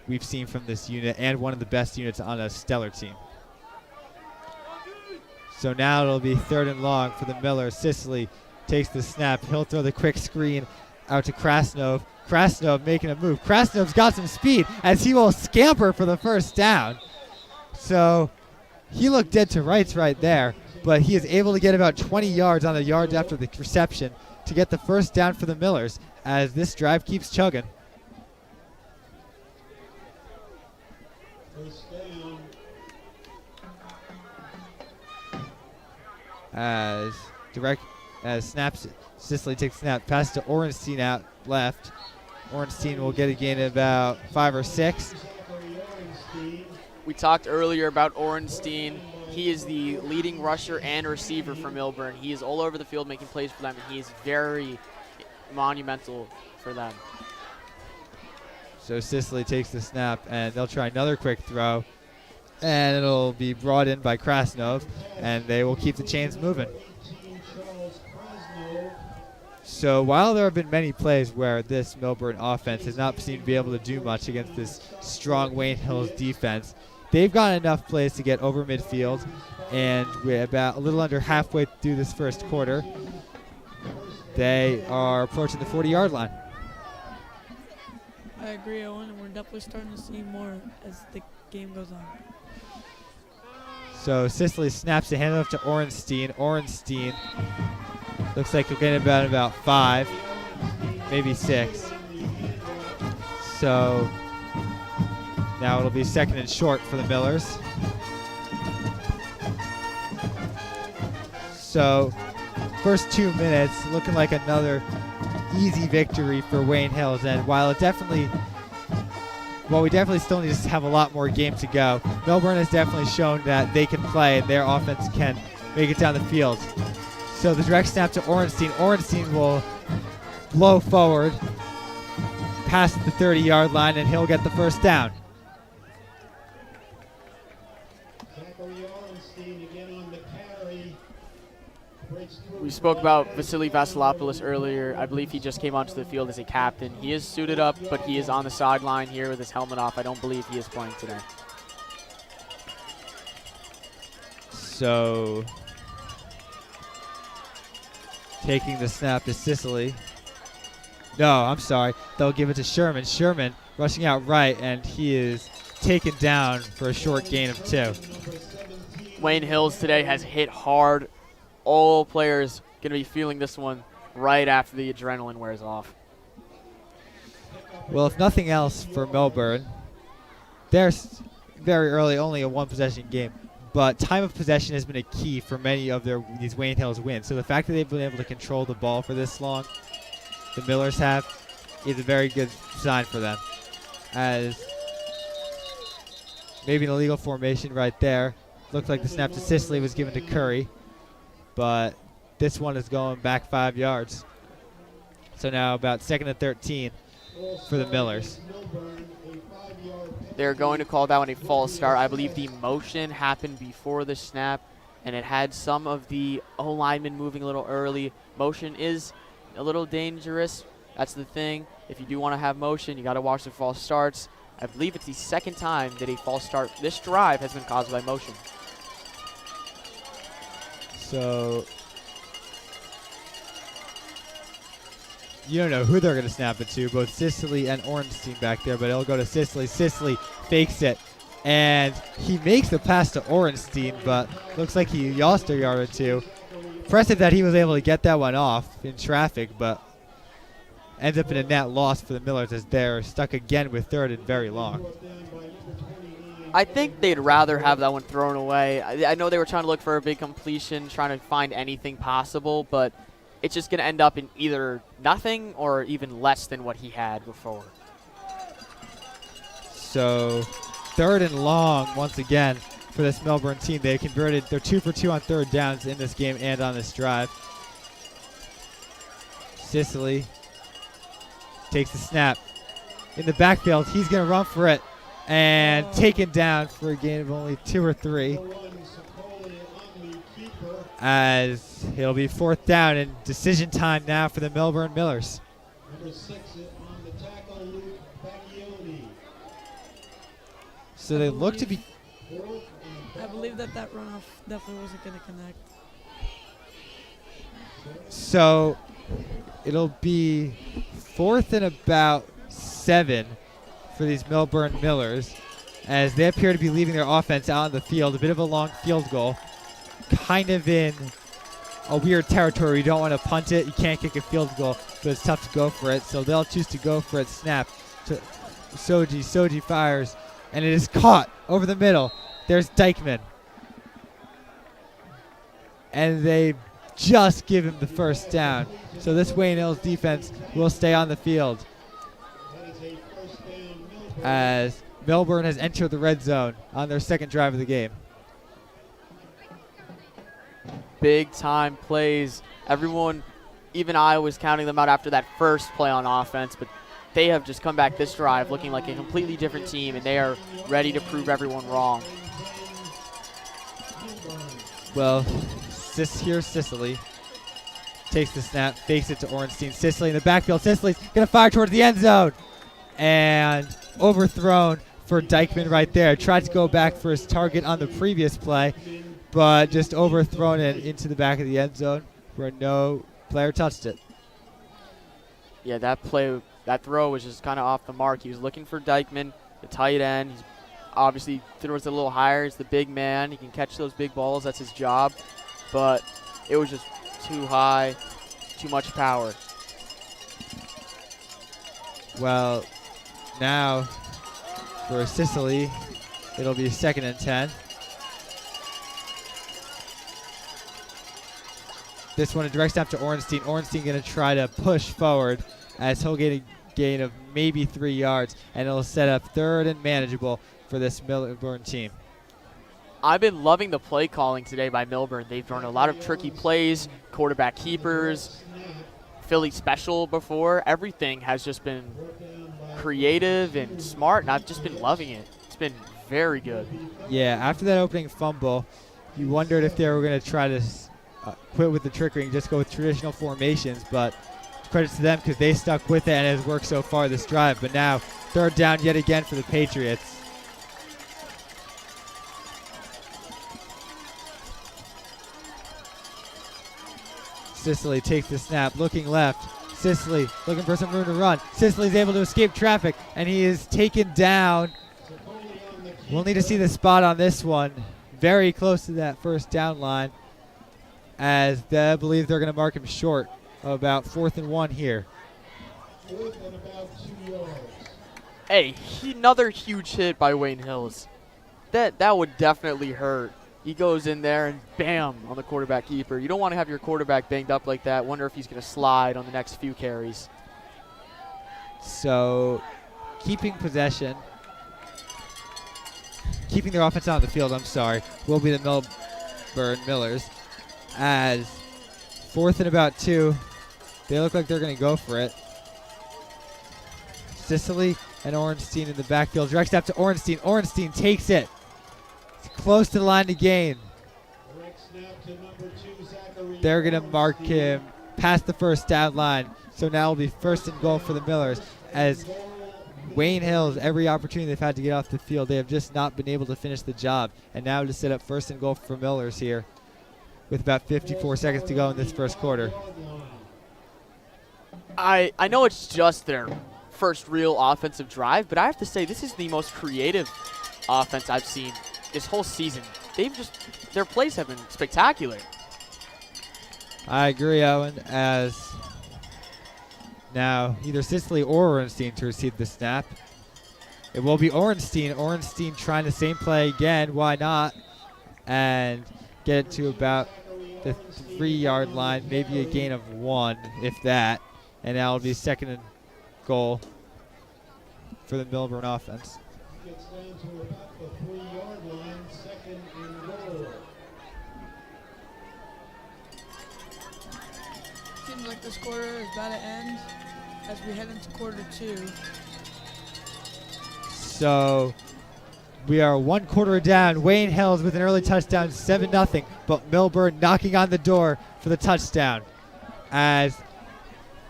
S12: we've seen from this unit, and one of the best units on a stellar team. So now it'll be 3rd and long for the Millers. Sicily takes the snap. He'll throw the quick screen out to Krasnov. Krasnov making a move. Krasnov's got some speed, as he will scamper for the first down. So he looked dead to rights right there. but he is able to get about 20 yards on the yards after the reception to get the first down for the Millers as this drive keeps chugging. As Sicily takes a snap, pass to Orenstein out left. Orenstein will get a gain of about 5 or 6.
S13: We talked earlier about Orenstein. He is the leading rusher and receiver for Milburn. He is all over the field making plays for them, and he is very monumental for them.
S12: So Sicily takes the snap, and they'll try another quick throw, and it'll be brought in by Krasnov, and they will keep the chains moving. So while there have been many plays where this Milburn offense has not seemed to be able to do much against this strong Wayne Hills defense, they've got enough plays to get over midfield, and we're about a little under halfway through this first quarter. They are approaching the 40-yard line.
S7: I agree, Owen, and we're definitely starting to see more as the game goes on.
S12: So Sicily snaps the handoff to Orenstein. Orenstein looks like he'll get about 5, maybe 6. So now it'll be second and short for the Millers. So first 2 minutes looking like another easy victory for Wayne Hills, and while we definitely still need to have a lot more game to go, Milburn has definitely shown that they can play and their offense can make it down the field. So the direct snap to Orenstein. Orenstein will blow forward past the 30-yard line, and he'll get the first down.
S13: We spoke about Vasily Vasilopoulos earlier. I believe he just came onto the field as a captain. He is suited up, but he is on the sideline here with his helmet off. I don't believe he is playing today.
S12: So taking the snap to Sicily. No, I'm sorry. They'll give it to Sherman. Sherman rushing out right, and he is taken down for a short gain of 2.
S13: Wayne Hills today has hit hard. All players going to be feeling this one right after the adrenaline wears off.
S12: Well, if nothing else for Milburn, they're very early, only a one-possession game, but time of possession has been a key for many of these Wayne Hills wins. So the fact that they've been able to control the ball for this long, the Millers have, is a very good sign for them. As maybe an illegal formation right there. Looked like the snap to Sicily was given to Curry, but this one is going back 5 yards. So now about 2nd and 13 for the Millers.
S13: They're going to call that one a false start. I believe the motion happened before the snap, and it had some of the O-linemen moving a little early. Motion is a little dangerous. That's the thing. If you do want to have motion, you got to watch the false starts. I believe it's the second time that a false start this drive has been caused by motion.
S12: So you don't know who they're going to snap it to, both Sicily and Orenstein back there, but it'll go to Sicily. Sicily fakes it, and he makes the pass to Orenstein, but looks like he lost a yard or 2. Impressive that he was able to get that one off in traffic, but ends up in a net loss for the Millers as they're stuck again with 3rd and very long.
S13: I think they'd rather have that one thrown away. I know they were trying to look for a big completion, trying to find anything possible, but it's just going to end up in either nothing or even less than what he had before.
S12: So 3rd and long once again for this Milburn team. They converted. They're 2 for 2 on 3rd downs in this game and on this drive. Sicily takes the snap. In the backfield, he's going to run for it. And taken down for a gain of only 2 or 3. As it'll be 4th down and decision time now for the Milburn Millers. So they look to be.
S7: I believe that runoff definitely wasn't going to connect.
S12: So it'll be 4th and about 7 for these Milburn Millers, as they appear to be leaving their offense out on the field. A bit of a long field goal. kind of in a weird territory. You don't want to punt it. You can't kick a field goal, but it's tough to go for it. So they'll choose to go for it. Snap to Soji. Soji fires, and it is caught over the middle. There's Dykeman. And they just give him the first down. So this Wayne Hills defense will stay on the field as Milburn has entered the red zone on their second drive of the game.
S13: Big time plays. Everyone, even I was counting them out after that first play on offense, but they have just come back this drive looking like a completely different team, and they are ready to prove everyone wrong.
S12: Well, here's Sicily. Takes the snap, fakes it to Ornstein. Sicily in the backfield. Sicily's going to fire towards the end zone. And overthrown for Dykeman right there. Tried to go back for his target on the previous play, but just overthrown it into the back of the end zone where no player touched it.
S13: Yeah, that throw was just kind of off the mark. He was looking for Dykeman, the tight end. He's obviously throws it a little higher. He's the big man. He can catch those big balls. That's his job. But it was just too high, too much power.
S12: Well, now for Sicily, it'll be 2nd and 10. This one, a direct snap to Ornstein. Ornstein going to try to push forward as he'll get a gain of maybe 3 yards, and it'll set up 3rd and manageable for this Milburn team.
S13: I've been loving the play calling today by Milburn. They've run a lot of tricky plays, quarterback keepers, Philly special before. Everything has just been creative and smart, and I've just been loving it. It's been very good.
S12: Yeah, after that opening fumble, you wondered if they were going to try to quit with the trickery and just go with traditional formations, but credit to them because they stuck with it and it has worked so far this drive. But now, 3rd down yet again for the Patriots. Sicily takes the snap, looking left. Sicily looking for some room to run. Sicily's able to escape traffic, and he is taken down. We'll need to see the spot on this one. Very close to that 1st down line, as I believe they're going to mark him short of about 4th and 1 here.
S13: Hey, another huge hit by Wayne Hills. That would definitely hurt. He goes in there and bam on the quarterback keeper. You don't want to have your quarterback banged up like that. Wonder if he's going to slide on the next few carries.
S12: So, keeping possession, keeping their offense on the field, will be the Milburn Millers. As 4th and about 2, they look like they're going to go for it. Sicily and Ornstein in the backfield. Direct snap to Ornstein. Ornstein takes it. Close to the line to gain. They're going to mark him past the 1st down line. So now it'll be 1st and goal for the Millers. As Wayne Hills, every opportunity they've had to get off the field, they have just not been able to finish the job. And now to set up 1st and goal for Millers here with about 54 seconds to go in this 1st quarter.
S13: I know it's just their first real offensive drive, but I have to say this is the most creative offense I've seen this whole season. Their plays have been spectacular.
S12: I agree, Owen, as now either Sicily or Ornstein to receive the snap. It will be Ornstein. Ornstein trying the same play again. Why not? And get it to about the 3-yard line, maybe a gain of 1, if that. And now it'll be 2nd and goal for the Milburn offense.
S14: Gets down to about the 3-yard line, 2nd and goal.
S7: Seems like this quarter is about to end as we head into quarter 2.
S12: So we are 1 quarter down. Wayne Hills with an early touchdown, 7-0. But Milburn knocking on the door for the touchdown. As,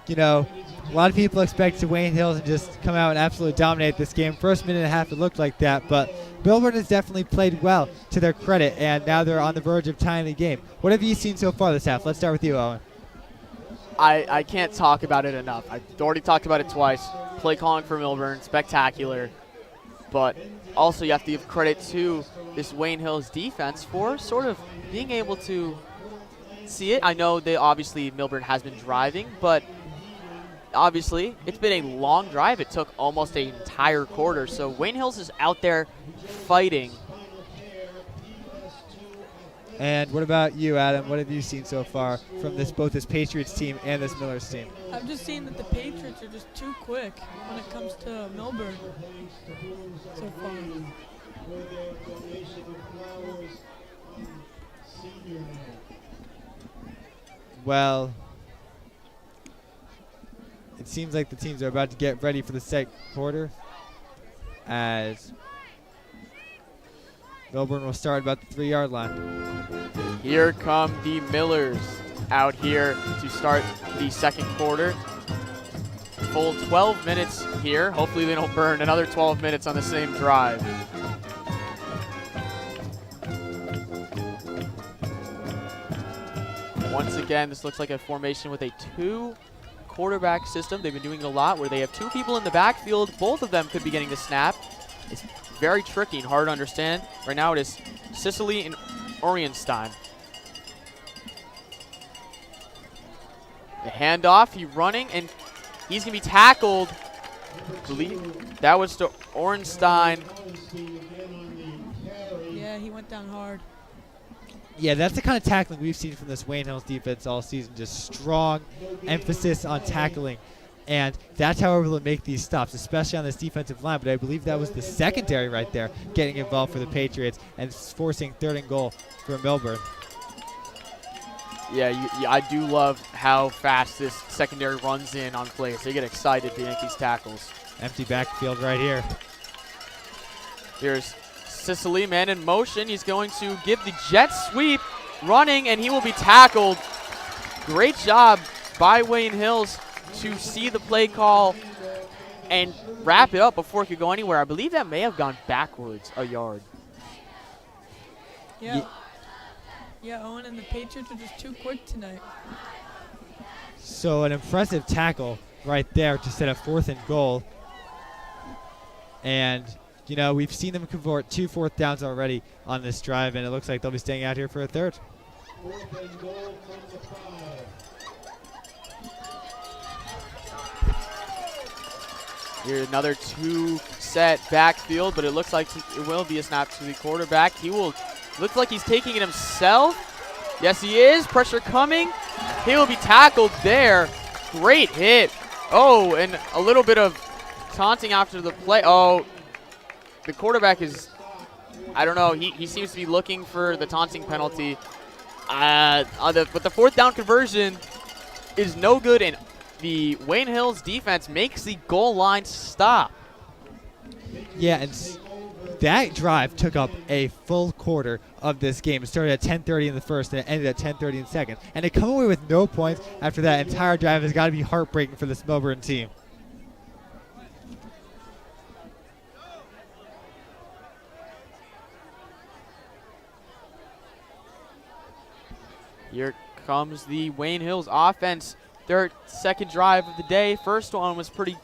S12: you know, a lot of people expect Wayne Hills to just come out and absolutely dominate this game. First minute and a half, it looked like that. But Milburn has definitely played well to their credit, and now they're on the verge of tying the game. What have you seen so far this half? Let's start with you, Owen.
S13: I can't talk about it enough. I've already talked about it twice. Play calling for Milburn, spectacular. But also you have to give credit to this Wayne Hills defense for sort of being able to see it. I know they obviously Milburn has been driving, but obviously it's been a long drive. It took almost an entire quarter. So Wayne Hills is out there fighting.
S12: And what about you, Adam? What have you seen so far from both this Patriots team and this Millers team?
S7: I've just seen that the Patriots are just too quick when it comes to Milburn so far.
S12: Well, it seems like the teams are about to get ready for the second quarter, as Milburn will start about the 3-yard line.
S13: Here come the Millers out here to start the second quarter. Full 12 minutes here. Hopefully they don't burn another 12 minutes on the same drive. Once again, this looks like a formation with a 2-quarterback system. They've been doing it a lot where they have 2 people in the backfield. Both of them could be getting the snap. It's very tricky and hard to understand. Right now it is Sicily and Orienstein. The handoff, he's running, and he's going to be tackled. That was to Ornstein.
S7: Yeah, he went down hard.
S12: Yeah, that's the kind of tackling we've seen from this Wayne Hills defense all season. Just strong emphasis on tackling. And that's how we're able to make these stops, especially on this defensive line. But I believe that was the secondary right there getting involved for the Patriots and forcing 3rd and goal for Milburn.
S13: Yeah, I do love how fast this secondary runs in on plays. They get excited to make these tackles.
S12: Empty backfield right here.
S13: Here's Sicily, man in motion. He's going to give the jet sweep, running, and he will be tackled. Great job by Wayne Hills to see the play call and wrap it up before it could go anywhere. I believe that may have gone backwards a yard.
S7: Yeah. Yeah, Owen and the Patriots are just too quick tonight.
S12: So an impressive tackle right there to set up 4th and goal. And, you know, we've seen them convert 2 4th downs already on this drive, and it looks like they'll be staying out here for a 3rd.
S14: 4th and goal from the 5.
S13: Here's another 2-set backfield, but it looks like it will be a snap to the quarterback. He will look like he's taking it himself. Yes, he is. Pressure coming. He will be tackled there. Great hit. Oh, and a little bit of taunting after the play. Oh, the quarterback is, I don't know. He seems to be looking for the taunting penalty. But the 4th down conversion is no good, and the Wayne Hills defense makes the goal line stop.
S12: Yeah, and that drive took up a full quarter of this game. It started at 10:30 in the first, and it ended at 10:30 in the second. And to come away with no points after that entire drive has got to be heartbreaking for this Milburn team.
S13: Here comes the Wayne Hills offense. Their second drive of the day. First one was pretty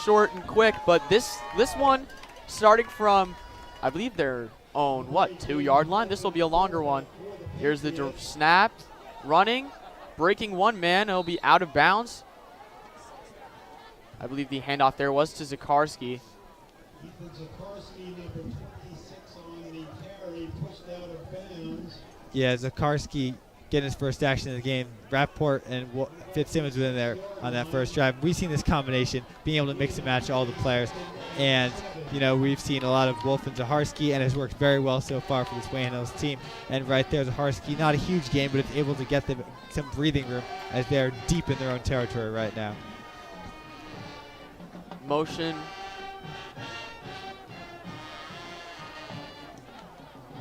S13: short and quick, but this one, starting from, I believe their own, 2-yard line? This will be a longer one. Here's the snap, running, breaking one man. It'll be out of bounds. I believe the handoff there was to Zakarski.
S12: Yeah, Zakarski getting his first action in the game. Rapport and Fitzsimmons were in there on that first drive. We've seen this combination, being able to mix and match all the players. And, you know, we've seen a lot of Wolf and Zaharski, and it's worked very well so far for this Wayne Hills team. And right there, Zaharski, not a huge game, but it's able to get them some breathing room as they're deep in their own territory right now.
S13: Motion.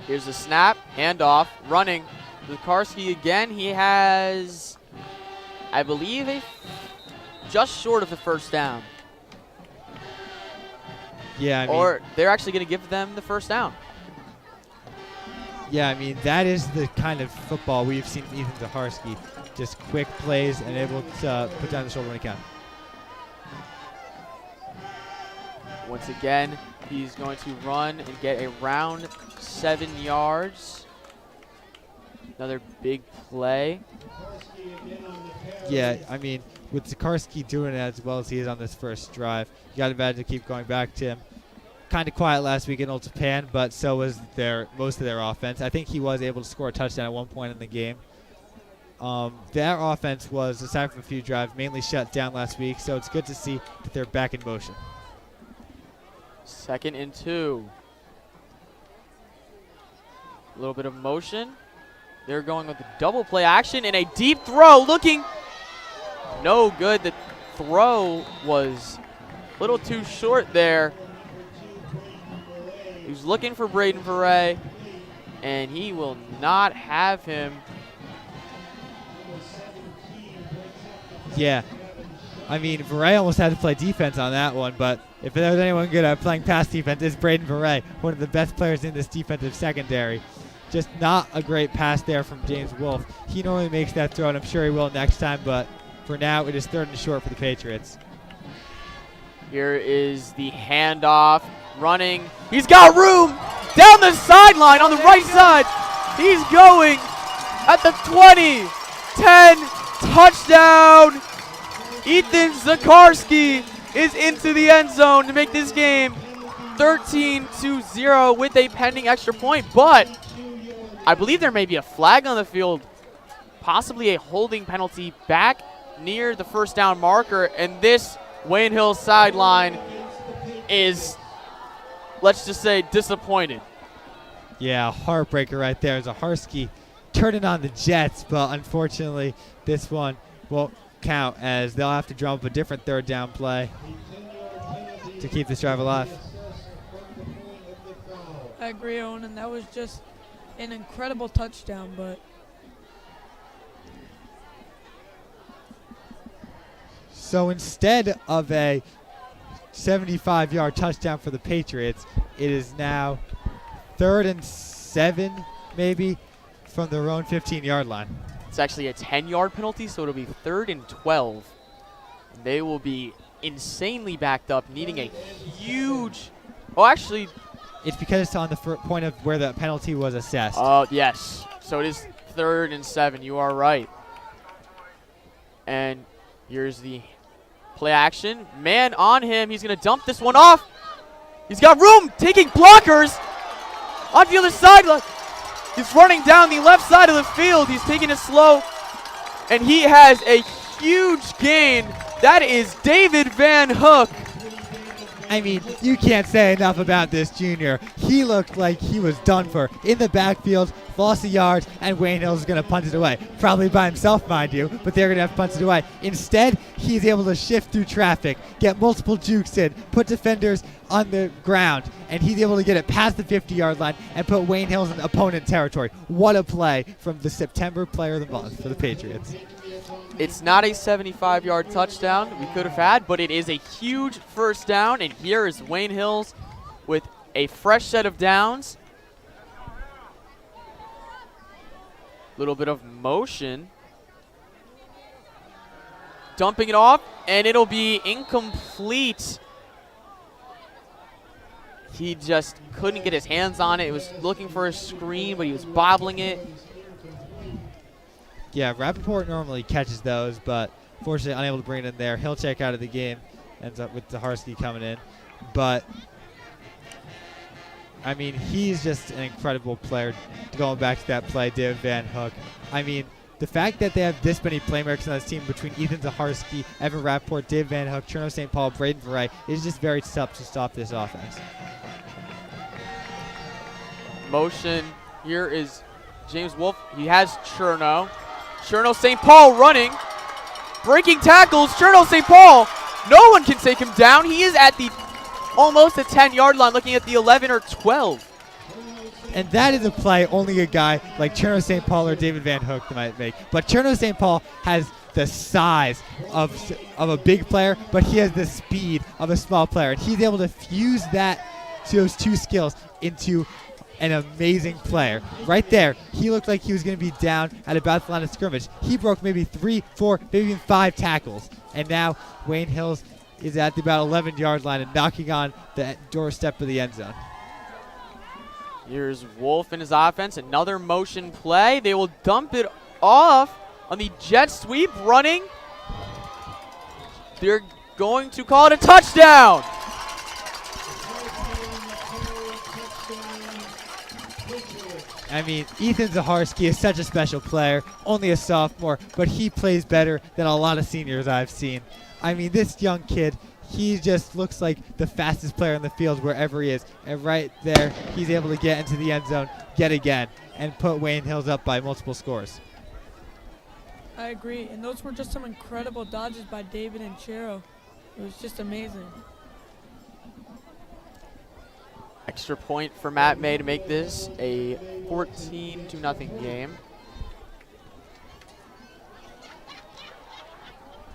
S13: Here's the snap, handoff, running. Zakarski again. He has, I believe, just short of the first down.
S12: Yeah, I mean,
S13: or they're actually going to give them the first down.
S12: Yeah, I mean, that is the kind of football we've seen from Ethan Zaharski. Just quick plays and able to put down the shoulder when he can.
S13: Once again, he's going to run and get around 7 yards. Another big play.
S12: Yeah, I mean, with Zakarski doing it as well as he is on this first drive, you got to imagine to keep going back to him. Kind of quiet last week in Old Japan, but so was most of their offense. I think he was able to score a touchdown at one point in the game. Their offense was, aside from a few drives, mainly shut down last week, so it's good to see that they're back in motion.
S13: 2nd and 2. A little bit of motion. They're going with the double play action and a deep throw. Looking no good. The throw was a little too short there. He was looking for Braden Verrey, and he will not have him.
S12: Yeah. I mean, Verrey almost had to play defense on that one, but if there's anyone good at playing pass defense, it's Braden Verrey, one of the best players in this defensive secondary. Just not a great pass there from James Wolfe. He normally makes that throw, and I'm sure he will next time, but for now, it is 3rd and short for the Patriots.
S13: Here is the handoff. Running. He's got room down the sideline on the right side. He's going at the 20. 10. Touchdown. Ethan Zakarski is into the end zone to make this game 13-0 with a pending extra point. But I believe there may be a flag on the field, possibly a holding penalty back near the first down marker. And this Wayne Hills sideline is, let's just say, disappointed.
S12: Yeah, heartbreaker right there. Zakarski turning on the Jets, but unfortunately this one won't count as they'll have to drum up a different 3rd down play to keep this drive alive.
S7: I agree, Owen, and that was just an incredible touchdown, but
S12: so instead of a 75-yard touchdown for the Patriots, it is now 3rd and 7, maybe, from their own 15-yard line.
S13: It's actually a 10-yard penalty, so it'll be 3rd and 12. And they will be insanely backed up, needing a huge... Oh, actually...
S12: It's because it's on the point of where the penalty was assessed.
S13: Yes. So it is 3rd and 7. You are right. And here's the play action. Man on him. He's going to dump this one off. He's got room, taking blockers on the other sideline. He's running down the left side of the field. He's taking it slow, and he has a huge gain. That is David Van Hook.
S12: I mean, you can't say enough about this junior. He looked like he was done for in the backfield, lost a yard, and Wayne Hills is going to punt it away. Probably by himself, mind you, but they're going to have to punt it away. Instead, he's able to shift through traffic, get multiple jukes in, put defenders on the ground, and he's able to get it past the 50-yard line and put Wayne Hills in opponent territory. What a play from the September Player of the Month for the Patriots.
S13: It's not a 75-yard touchdown we could have had, but it is a huge first down, and here is Wayne Hills with a fresh set of downs. Little bit of motion. Dumping it off, and it'll be incomplete. He just couldn't get his hands on it. It was looking for a screen, but he was bobbling it.
S12: Yeah, Rappaport normally catches those, but fortunately unable to bring it in there. He'll check out of the game, ends up with Zakarski coming in. But, I mean, he's just an incredible player. Going back to that play, David Van Hook. I mean, the fact that they have this many playmakers on this team between Ethan Zakarski, Evan Rappaport, David Van Hook, Cherno St. Paul, Braden Verrey is just very tough to stop this offense.
S13: Motion. Here is James Wolfe. He has Cherno. Cherno St. Paul running. Breaking tackles. Cherno St. Paul. No one can take him down. He is at the almost the 10-yard line, looking at the 11 or 12.
S12: And that is a play only a guy like Cherno St. Paul or David Van Hook might make. But Cherno St. Paul has the size of a big player, but he has the speed of a small player. And he's able to fuse those two skills into an amazing player. Right there, he looked like he was going to be down at about the line of scrimmage. He broke maybe 3, 4, maybe even 5 tackles. And now Wayne Hills is at the about 11-yard line and knocking on the doorstep of the end zone.
S13: Here's Wolf in his offense. Another motion play. They will dump it off on the jet sweep running. They're going to call it a touchdown.
S12: I mean, Ethan Zaharski is such a special player, only a sophomore, but he plays better than a lot of seniors I've seen. I mean, this young kid, he just looks like the fastest player in the field wherever he is. And right there, he's able to get into the end zone yet again and put Wayne Hills up by multiple scores.
S7: I agree, and those were just some incredible dodges by David and Chero. It was just amazing.
S13: Extra point for Matt May to make this a 14-0 game.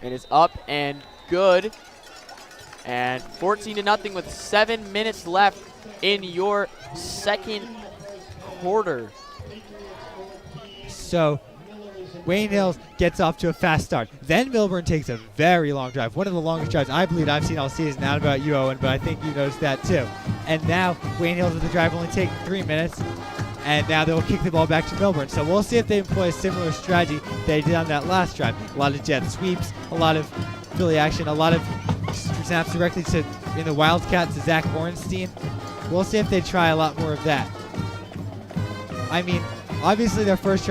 S13: It is up and good. And 14-0 with 7 minutes left in your second quarter.
S12: So Wayne Hills gets off to a fast start. Then Milburn takes a very long drive, one of the longest drives I believe I've seen all season. Not about you, Owen, but I think you noticed that too. And now Wayne Hills with the drive only taking 3 minutes, and now they'll kick the ball back to Milburn. So we'll see if they employ a similar strategy they did on that last drive. A lot of jet sweeps, a lot of Philly action, a lot of snaps directly to in the Wildcats to Zach Orenstein. We'll see if they try a lot more of that. I mean, obviously their first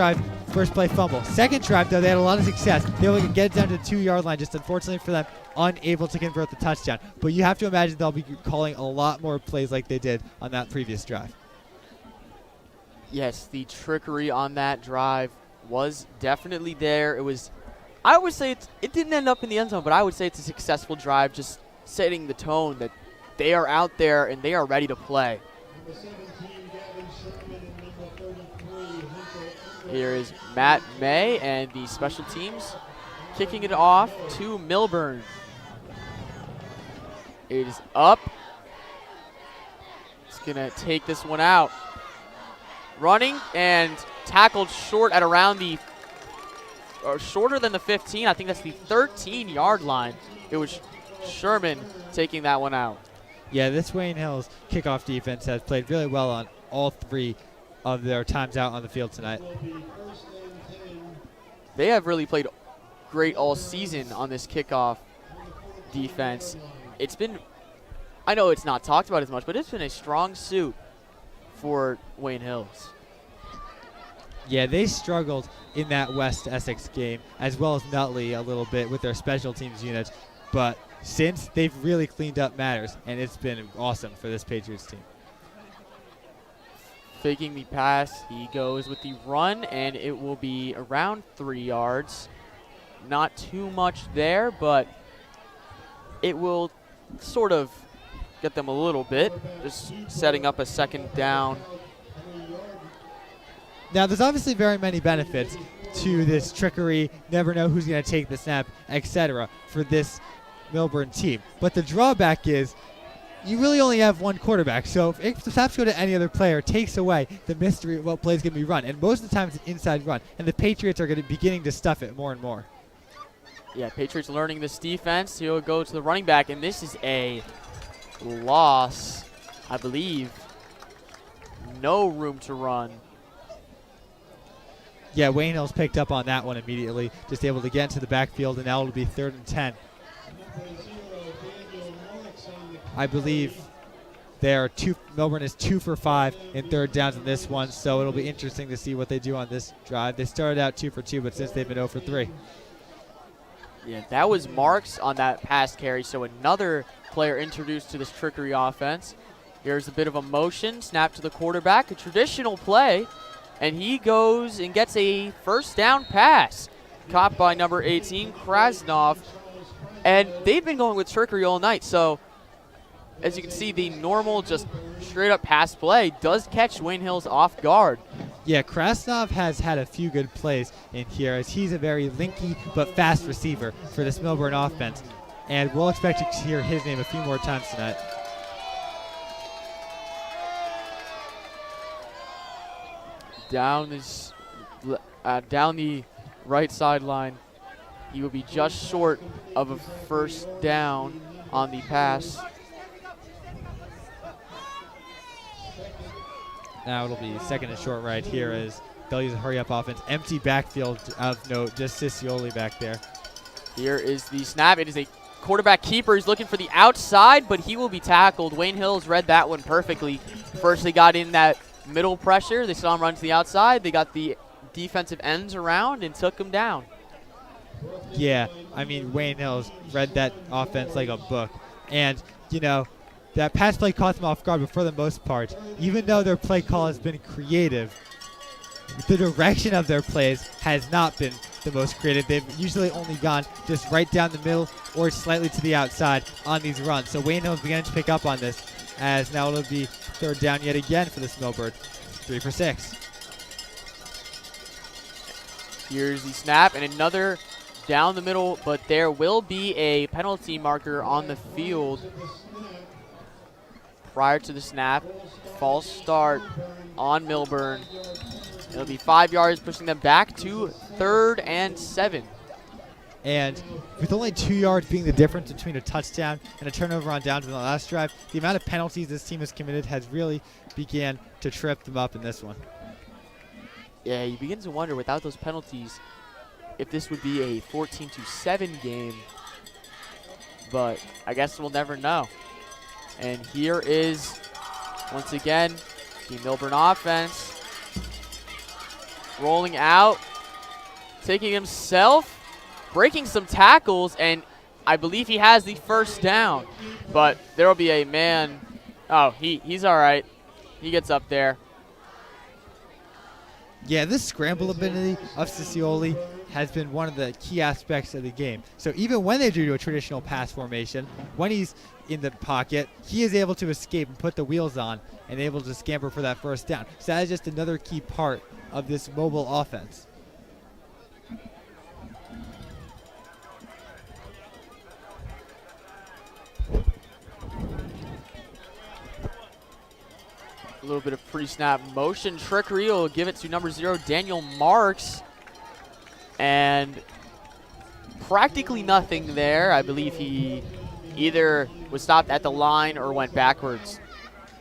S12: play fumble. Second drive, though, they had a lot of success. They were able to get it down to the 2-yard line, just unfortunately for them, unable to convert the touchdown. But you have to imagine they'll be calling a lot more plays like they did on that previous drive.
S13: Yes, the trickery on that drive was definitely there. It was, I would say it didn't end up in the end zone, but I would say it's a successful drive, just setting the tone that they are out there and they are ready to play. Here is Matt May and the special teams kicking it off to Milburn. It is up. It's going to take this one out. Running and tackled short at around the, or shorter than the 15. I think that's the 13-yard line. It was Sherman taking that one out.
S12: Yeah, this Wayne Hills kickoff defense has played really well on all three of their times out on the field tonight.
S13: They have really played great all season on this kickoff defense. It's been, I know it's not talked about as much, but it's been a strong suit for Wayne Hills.
S12: Yeah, they struggled in that West Essex game, as well as Nutley a little bit with their special teams units, but since they've really cleaned up matters, and it's been awesome for this Patriots team.
S13: Faking the pass, he goes with the run, and it will be around 3 yards. Not too much there, but it will sort of get them a little bit, just setting up a second down.
S12: Now, there's obviously very many benefits to this trickery, never know who's going to take the snap, etc. for this Milburn team. But the drawback is you really only have one quarterback, so if the snaps go to any other player, it takes away the mystery of what play is going to be run. And most of the time, it's an inside run, and the Patriots are going to be beginning to stuff it more and more.
S13: Yeah, Patriots learning this defense. He'll go to the running back, and this is a loss, I believe. No room to run.
S12: Yeah, Wayne Hills picked up on that one immediately, just able to get into the backfield, and now it'll be 3rd and 10. I believe Milburn is 2 for 5 in third downs in this one, so it'll be interesting to see what they do on this drive. They started out 2 for 2, but since they've been 0 for 3.
S13: Yeah, that was Marks on that pass carry, so another player introduced to this trickery offense. Here's a bit of a motion, snap to the quarterback, a traditional play, and he goes and gets a first down pass. Caught by number 18, Krasnov. And they've been going with trickery all night, so as you can see, the normal just straight up pass play does catch Wayne Hills off guard.
S12: Yeah, Krasnov has had a few good plays in here, as he's a very linky but fast receiver for this Milburn offense. And we'll expect to hear his name a few more times tonight.
S13: Down the right sideline, he will be just short of a first down. on the pass.
S12: Now it'll be second and short right here as they'll use a hurry-up offense. Empty backfield of note, just Scioli back there.
S13: Here is the snap. It is a quarterback keeper. He's looking for the outside, but he will be tackled. Wayne Hills read that one perfectly. First, they got in that middle pressure. They saw him run to the outside. They got the defensive ends around and took him down.
S12: Yeah, I mean, Wayne Hills read that offense like a book. And, you know, that pass play caught them off guard, but for the most part, even though their play call has been creative, the direction of their plays has not been the most creative. They've usually only gone just right down the middle or slightly to the outside on these runs. So Wayne Hills began to pick up on this, as now it'll be third down yet again for this Milburn. 3 for 6.
S13: Here's the snap and another down the middle, but there will be a penalty marker on the field prior to the snap. False start on Milburn. It'll be 5 yards, pushing them back to 3rd and 7.
S12: And with only 2 yards being the difference between a touchdown and a turnover on downs in the last drive, the amount of penalties this team has committed has really began to trip them up in this one.
S13: Yeah, you begin to wonder without those penalties if this would be a 14-7 game, but I guess we'll never know. And here is, once again, the Milburn offense rolling out, taking himself, breaking some tackles, and I believe he has the first down. But there will be a man. Oh, he's all right. He gets up there.
S12: Yeah, this scramble ability of Scioli has been one of the key aspects of the game. So even when they do a traditional pass formation, when he's in the pocket, he is able to escape and put the wheels on and able to scamper for that first down. So that is just another key part of this mobile offense.
S13: A little bit of pre-snap motion trickery will give it to number 0, Daniel Marks. And practically nothing there. I believe he either was stopped at the line or went backwards.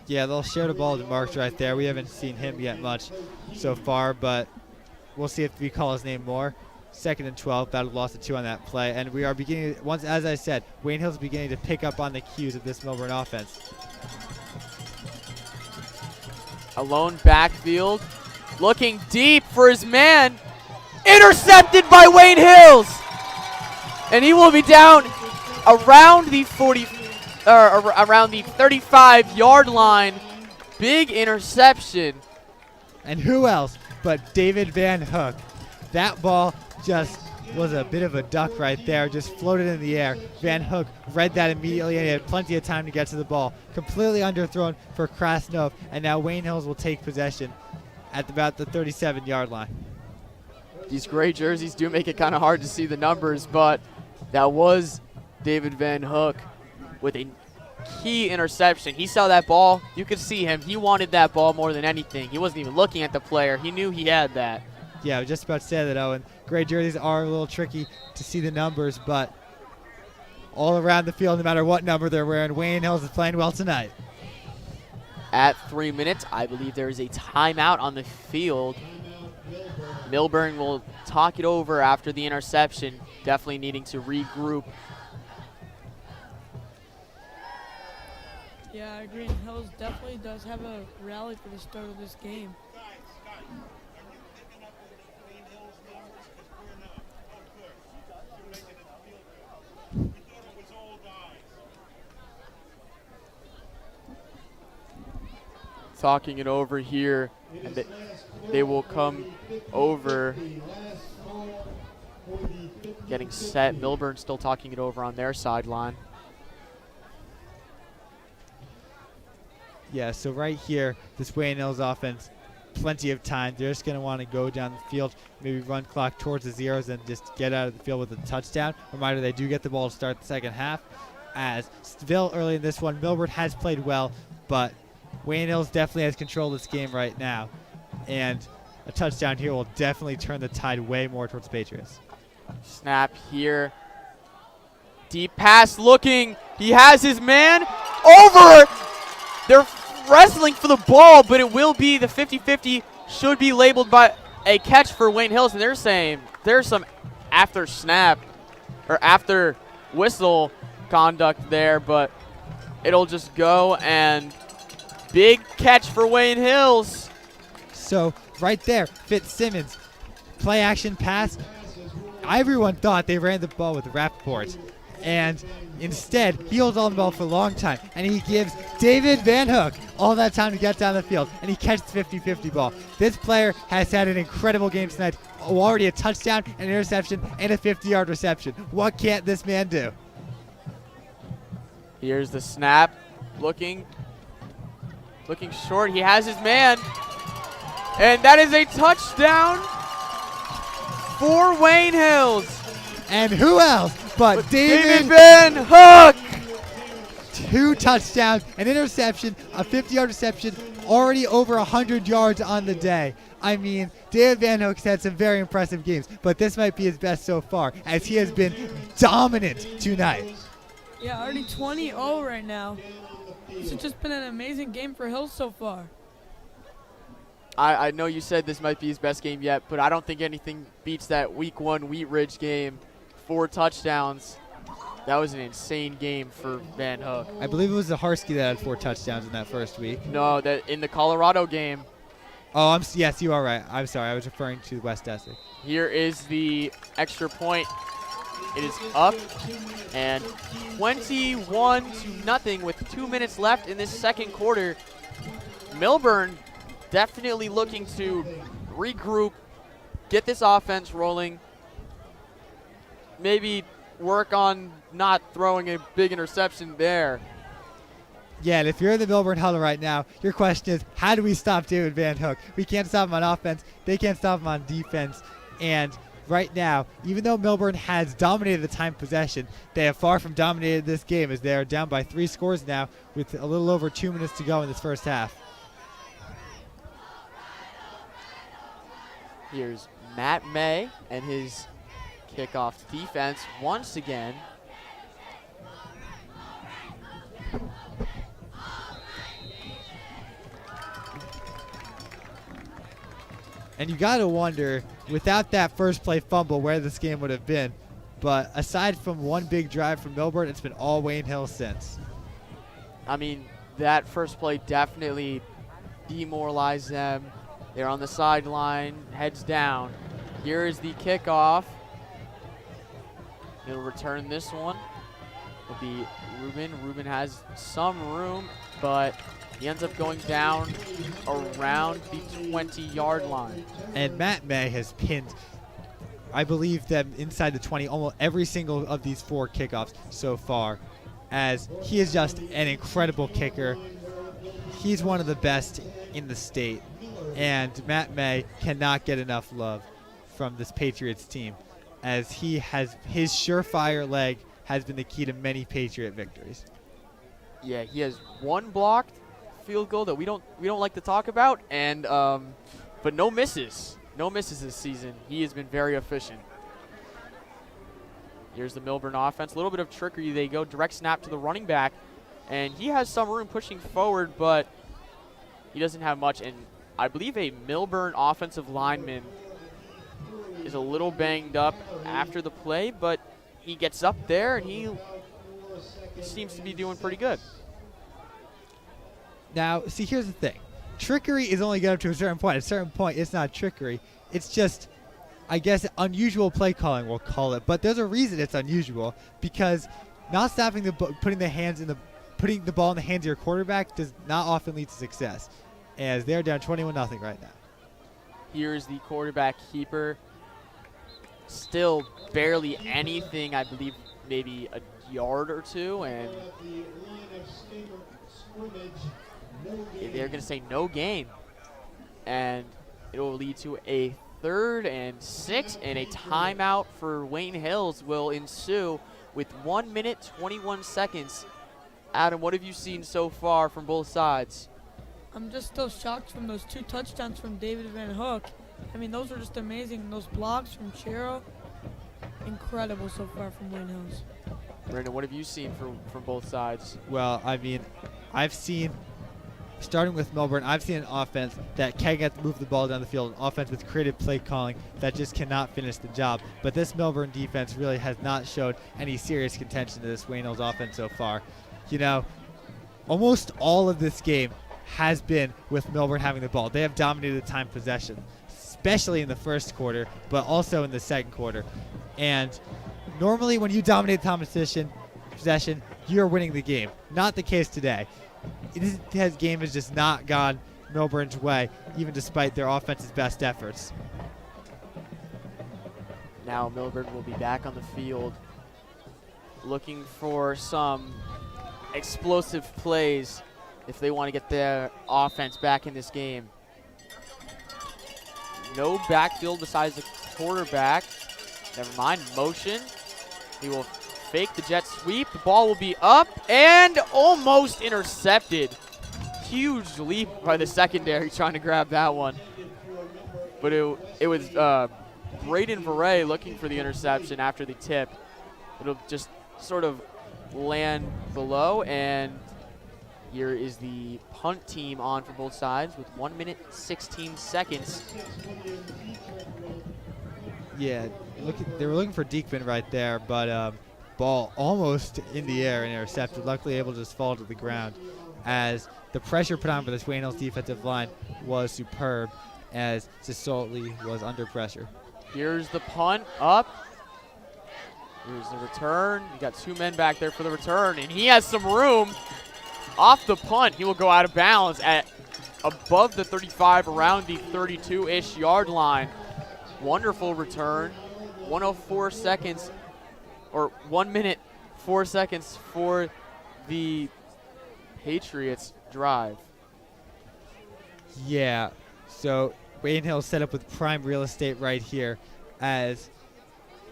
S12: Yeah, they'll share the ball to Marks right there. We haven't seen him yet much so far, but we'll see if we call his name more. 2nd and 12, battle lost to 2 on that play. And we are beginning, once, as I said, Wayne Hill's beginning to pick up on the cues of this Milburn offense.
S13: A lone backfield, looking deep for his man. Intercepted by Wayne Hills, and he will be down around the 35-yard line. Big interception.
S12: And who else but David Van Hook? That ball just was a bit of a duck right there, just floated in the air. Van Hook read that immediately, and he had plenty of time to get to the ball. Completely underthrown for Krasnov, and now Wayne Hills will take possession at about the 37-yard line.
S13: These gray jerseys do make it kind of hard to see the numbers, but that was David Van Hook with a key interception. He saw that ball. You could see him. He wanted that ball more than anything. He wasn't even looking at the player. He knew he had that.
S12: Yeah, I was just about to say that, Owen. Gray jerseys are a little tricky to see the numbers, but all around the field, no matter what number they're wearing, Wayne Hills is playing well tonight.
S13: At 3 minutes, I believe there is a timeout on the field. Milburn will talk it over after the interception, definitely needing to regroup.
S7: Yeah, I agree. Hills definitely does have a rally for the start of this game.
S13: Talking it over here, and they will come over, getting set. Milburn still talking it over on their sideline.
S12: Yeah, so right here, this Wayne Hills offense, plenty of time. They're just going to want to go down the field, maybe run clock towards the zeros and just get out of the field with a touchdown. Reminder, they do get the ball to start the second half. As still early in this one, Milburn has played well, but Wayne Hills definitely has control of this game right now. And a touchdown here will definitely turn the tide way more towards the Patriots.
S13: Snap here. Deep pass looking. He has his man over. They're wrestling for the ball, but it will be the 50-50. Should be labeled by a catch for Wayne Hills, and they're saying there's some after snap or after whistle conduct there, but it'll just go, and big catch for Wayne Hills.
S12: So right there, Fitzsimmons, play action pass. Everyone thought they ran the ball with Rappaport, and instead he holds on the ball for a long time, and he gives David Van Hook all that time to get down the field, and he catches the 50-50 ball. This player has had an incredible game tonight. Already a touchdown, an interception, and a 50-yard reception. What can't this man do?
S13: Here's the snap, looking short. He has his man, and that is a touchdown for Wayne Hills.
S12: And who else but David
S13: Van Hook?
S12: 2 touchdowns, an interception, a 50-yard reception, already over 100 yards on the day. I mean, David Van Hook's had some very impressive games, but this might be his best so far, as he has been dominant tonight.
S7: Yeah, already 20-0 right now. This has just been an amazing game for Hills so far.
S13: I know you said this might be his best game yet, but I don't think anything beats that Week 1 Wheat Ridge game. 4 touchdowns. That was an insane game for Van Hook.
S12: I believe it was the Harsky that had 4 touchdowns in that first week.
S13: No, that in the Colorado game.
S12: Oh, yes, you are right. I'm sorry. I was referring to West Essex.
S13: Here is the extra point. It is up, and 21-0 with 2 minutes left in this second quarter. Milburn definitely looking to regroup, get this offense rolling, maybe work on not throwing a big interception there.
S12: Yeah, and if you're in the Milburn huddle right now, your question is, how do we stop David Van Hook? We can't stop him on offense. They can't stop him on defense. And right now, even though Milburn has dominated the time possession, they have far from dominated this game, as they are down by 3 scores now with a little over 2 minutes to go in this first half.
S13: Here's Matt May and his kickoff defense once again.
S12: And you got to wonder, without that first play fumble, where this game would have been. But aside from one big drive from Milburn, it's been all Wayne Hill since.
S13: I mean, that first play definitely demoralized them. They're on the sideline, heads down. Here is the kickoff. He'll return this one. It'll be Ruben. Ruben has some room, but he ends up going down around the 20-yard line.
S12: And Matt May has pinned, I believe, them inside the 20 almost every single of these 4 kickoffs so far, as he is just an incredible kicker. He's one of the best in the state, and Matt May cannot get enough love from this Patriots team, as he has his surefire leg has been the key to many Patriot victories.
S13: Yeah, he has 1 blocked field goal that we don't like to talk about, and but no misses this season. He has been very efficient. Here's the Milburn offense, a little bit of trickery. They go direct snap to the running back, and he has some room pushing forward, but he doesn't have much. And I believe a Milburn offensive lineman is a little banged up after the play, but he gets up there and he seems to be doing pretty good.
S12: Now, see, here's the thing. Trickery is only good up to a certain point. At a certain point, it's not trickery. It's just, I guess, unusual play calling, we'll call it. But there's a reason it's unusual, because not stopping putting the ball in the hands of your quarterback does not often lead to success, as they're down 21-0 right now.
S13: Here's the quarterback keeper. Still barely anything, I believe maybe a yard or 2, and they're going to say no gain. And it will lead to a 3rd and 6, and a timeout for Wayne Hills will ensue with 1 minute, 21 seconds. Adam, what have you seen so far from both sides?
S7: I'm just still shocked from those 2 touchdowns from David Van Hook. I mean, those are just amazing. Those blocks from Chero, incredible so far from Wayne Hills.
S13: Brandon, what have you seen from both sides?
S12: Well, I mean, I've seen, starting with Milburn, I've seen an offense that can get move the ball down the field, an offense with creative play calling that just cannot finish the job. But this Milburn defense really has not showed any serious contention to this Wayne Hills offense so far. You know, almost all of this game has been with Milburn having the ball. They have dominated the time possession, especially in the first quarter, but also in the second quarter. And normally when you dominate the time possession, you're winning the game. Not the case today. This game has just not gone Milburn's way, even despite their offense's best efforts.
S13: Now Milburn will be back on the field looking for some explosive plays if they want to get their offense back in this game. No backfield besides the quarterback. Never mind, motion. He will fake the jet sweep. The ball will be up and almost intercepted. Huge leap by the secondary trying to grab that one. But it was Braden Veray looking for the interception after the tip. It'll just sort of land below, and here is the punt team on for both sides with 1 minute 16 seconds.
S12: Yeah, they were looking for Diekman right there, but ball almost in the air and intercepted. Luckily able to just fall to the ground, as the pressure put on by this Wayne Hills defensive line was superb, as Sisolti was under pressure.
S13: Here's the punt up. Here's the return. You got two men back there for the return, and he has some room. Off the punt, he will go out of bounds at above the 35, around the 32-ish yard line. Wonderful return. 104 seconds, or 1 minute 4 seconds for the Patriots drive.
S12: Yeah, so Wayne Hills set up with prime real estate right here, as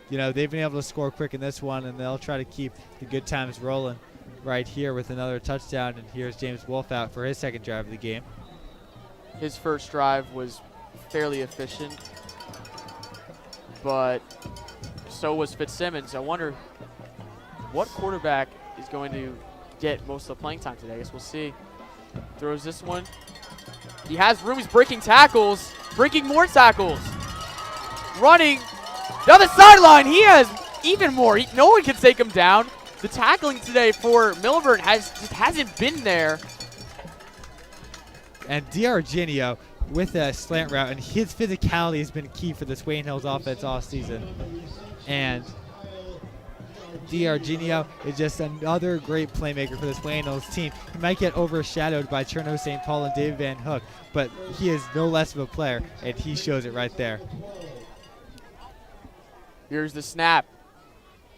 S12: you know, they've been able to score quick in this one, and they'll try to keep the good times rolling right here with another touchdown. And here's James Wolf out for his second drive of the game.
S13: His first drive was fairly efficient, but so was Fitzsimmons. I wonder what quarterback is going to get most of the playing time today. I guess we'll see. Throws this one. He has room. He's breaking tackles, breaking more tackles. Running down the sideline. He has even more. No one can take him down. The tackling today for Milburn just hasn't been there.
S12: And D'Argenio with a slant route, and his physicality has been key for this Wayne Hills offense all season. And D'Argenio is just another great playmaker for this Wayne Hills team. He might get overshadowed by Cherno St. Paul and David Van Hook, but he is no less of a player, and he shows it right there.
S13: Here's the snap.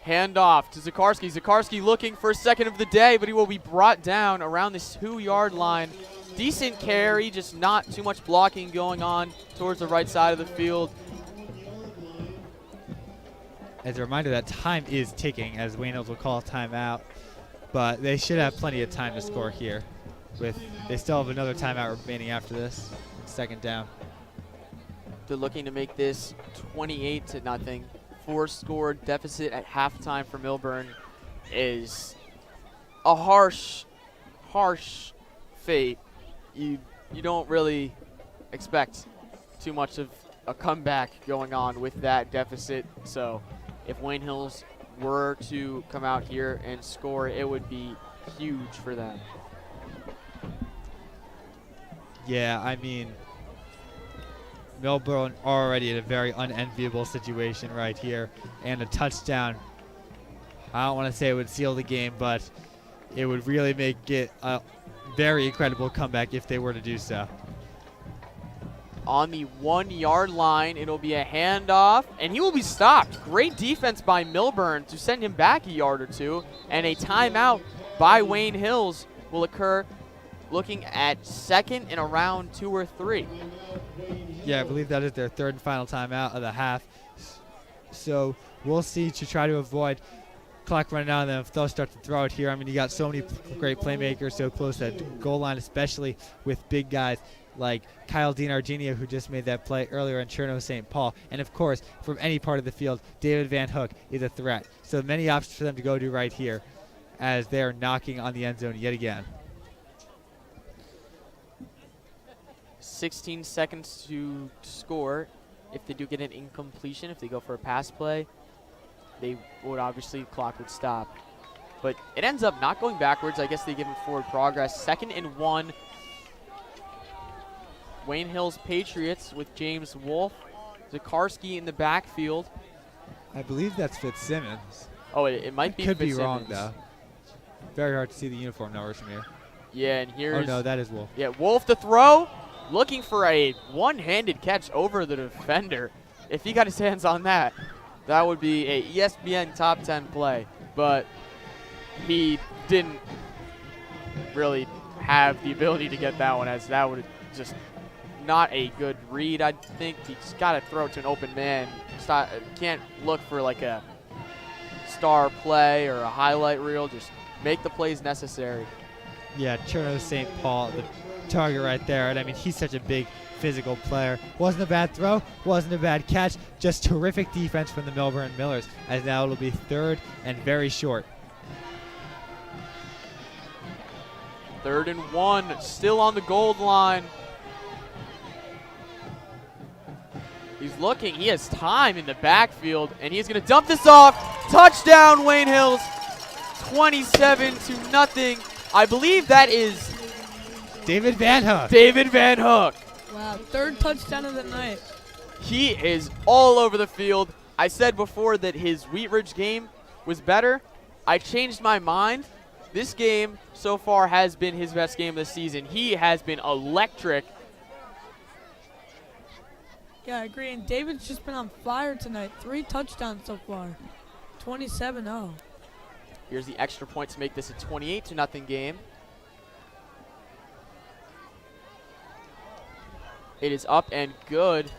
S13: Handoff to Zakarski. Zakarski looking for a second of the day, but he will be brought down around the 2-yard line. Decent carry, just not too much blocking going on towards the right side of the field.
S12: As a reminder, that time is ticking, as Wayne Hills will call a timeout, but they should have plenty of time to score here. They still have another timeout remaining after this. Second down.
S13: They're looking to make this 28-0. 4-score deficit at halftime for Milburn is a harsh fate. You don't really expect too much of a comeback going on with that deficit. So if Wayne Hills were to come out here and score, it would be huge for them.
S12: Yeah, I mean, Milburn already in a very unenviable situation right here, and a touchdown. I don't want to say it would seal the game, but it would really make it a very incredible comeback if they were to do so.
S13: On the 1-yard line, it'll be a handoff, and he will be stopped. Great defense by Milburn to send him back a yard or two, and a timeout by Wayne Hills will occur, looking at second and around 2 or 3.
S12: Yeah, I believe that is their third and final timeout of the half. So we'll see to try to avoid clock running out, and then if they'll start to throw it here. I mean, you got so many great playmakers so close to the goal line, especially with big guys like Kyle DiNarginio, who just made that play earlier in Cherno St. Paul. And, of course, from any part of the field, David Van Hook is a threat. So many options for them to go to right here as they're knocking on the end zone yet again.
S13: 16 seconds to score. If they do get an incompletion, if they go for a pass play, they would obviously, clock would stop. But it ends up not going backwards. I guess they give him forward progress. 2nd and 1. Wayne Hills Patriots with James Wolf. Zakarski in the backfield.
S12: I believe that's Fitzsimmons.
S13: Oh, it might be
S12: Could
S13: Fitzsimmons.
S12: be wrong, though. Very hard to see the uniform numbers from here.
S13: Yeah, and here's...
S12: Oh, no, that is Wolf.
S13: Yeah, Wolf to throw. Looking for a one-handed catch over the defender. If he got his hands on that, that would be a ESPN top 10 play. But he didn't really have the ability to get that one, as that would just not a good read. I think he just got to throw it to an open man. Can't look for like a star play or a highlight reel. Just make the plays necessary.
S12: Yeah, Cherno St. Paul, the target right there. And I mean, he's such a big physical player. Wasn't a bad throw, wasn't a bad catch, just terrific defense from the Milburn Millers, as now it'll be 3rd and very short.
S13: 3rd and 1, still on the goal line. He's looking, he has time in the backfield, and he's going to dump this off. Touchdown, Wayne Hills, 27-0. I believe that is
S12: David Van Hook.
S13: David Van Hook.
S7: Wow, 3rd touchdown of the night.
S13: He is all over the field. I said before that his Wheat Ridge game was better. I changed my mind. This game so far has been his best game of the season. He has been electric.
S7: Yeah, I agree. And David's just been on fire tonight. 3 touchdowns so far. 27-0.
S13: Here's the extra point to make this a 28-0 game. It is up and good.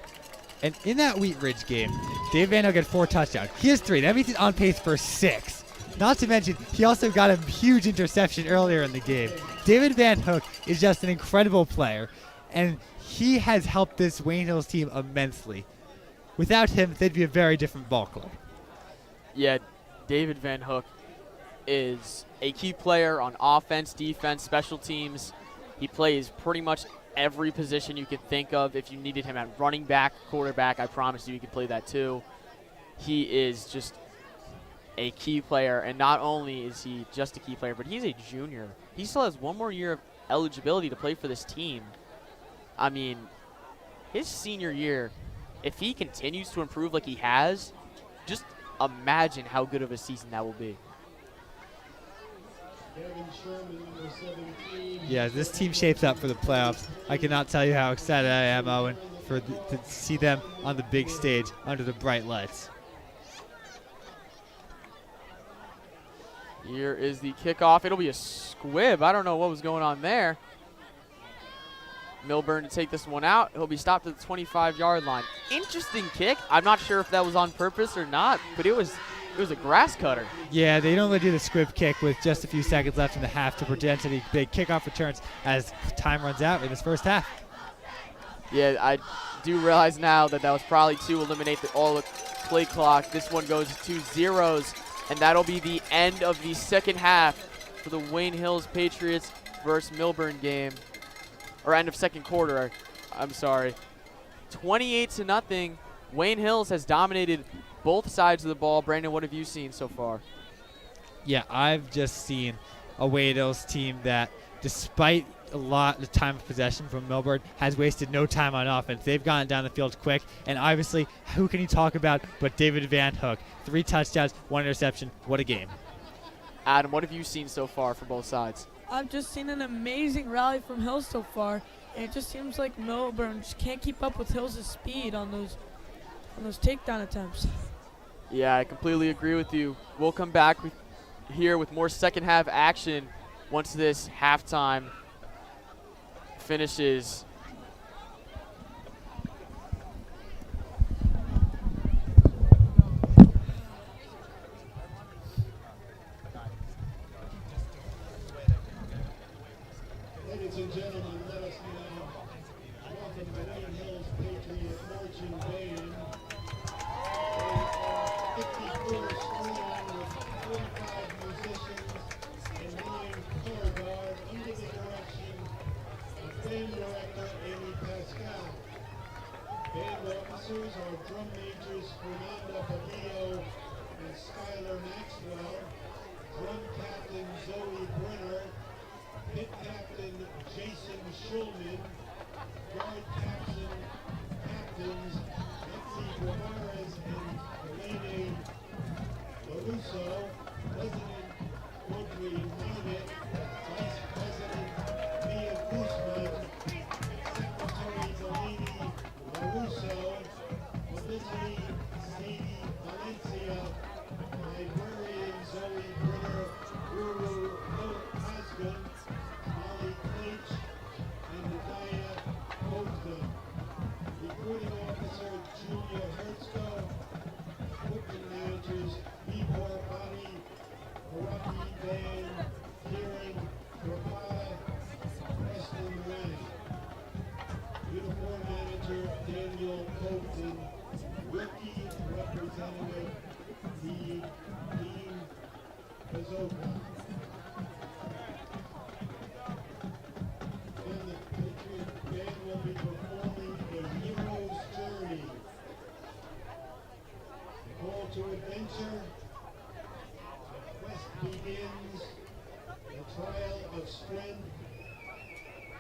S12: And in that Wheat Ridge game, Dave Van Hook had 4 touchdowns. He has 3. That means he's on pace for 6. Not to mention, he also got a huge interception earlier in the game. David Van Hook is just an incredible player, and he has helped this Wayne Hills team immensely. Without him, they'd be a very different ball club.
S13: Yeah, David Van Hook is a key player on offense, defense, special teams. He plays pretty much every position you could think of. If you needed him at running back, quarterback, I promise you he could play that too. He is just a key player, and not only is he just a key player, but he's a junior. He still has 1 more year of eligibility to play for this team. I mean, his senior year, if he continues to improve like he has, just imagine how good of a season that will be.
S12: Yeah, as this team shapes up for the playoffs, I cannot tell you how excited I am, Owen, to see them on the big stage under the bright lights.
S13: Here is the kickoff. It'll be a squib. I don't know what was going on there. Milburn to take this one out. He'll be stopped at the 25-yard line. Interesting kick. I'm not sure if that was on purpose or not, but it was a grass cutter.
S12: Yeah, they normally do the squib kick with just a few seconds left in the half to prevent any big kickoff returns as time runs out in this first half.
S13: Yeah, I do realize now that was probably to eliminate all the play clock. This one goes 2 zeros, and that'll be the end of the second half for the Wayne Hills Patriots versus Milburn game. Or end of second quarter, I'm sorry. 28-0. Wayne Hills has dominated both sides of the ball. Brandon, what have you seen so far?
S12: Yeah, I've just seen a Wayne Hills team that, despite a lot of time of possession from Milburn, has wasted no time on offense. They've gotten down the field quick, and obviously, who can you talk about but David Van Hook? 3 touchdowns, 1 interception. What a game.
S13: Adam, what have you seen so far for both sides?
S7: I've just seen an amazing rally from Hills so far, and it just seems like Milburn just can't keep up with Hills' speed on those takedown attempts.
S13: Yeah, I completely agree with you. We'll come back here with more second half action once this halftime finishes.
S14: Ladies and gentlemen, let us now Catchers Fernanda Padillo and Skylar Maxwell. Drum captain Zoe Brenner. Pit captain Jason Schulman. Guard captains Betsy Guimarães and Elena LaRusso. President Audrey Hammett. Vice President Mia Guzman. Secretary Delaney LaRusso. Publicity Sadie Valencia. Librarian Zoe Brenner. Guru Philip Osgood. Molly Clinch. And Nadia Costa. Recruiting officer Julia Herzko. Equipment managers Vibor Bani, Haraki Dan, Kieran Rapala, Preston Rang. Uniform manager Daniel Colton. Rookie representative Dean Pazoka. Then the Patriot band will be performing a hero's journey. Call to adventure. The quest begins. The trial of strength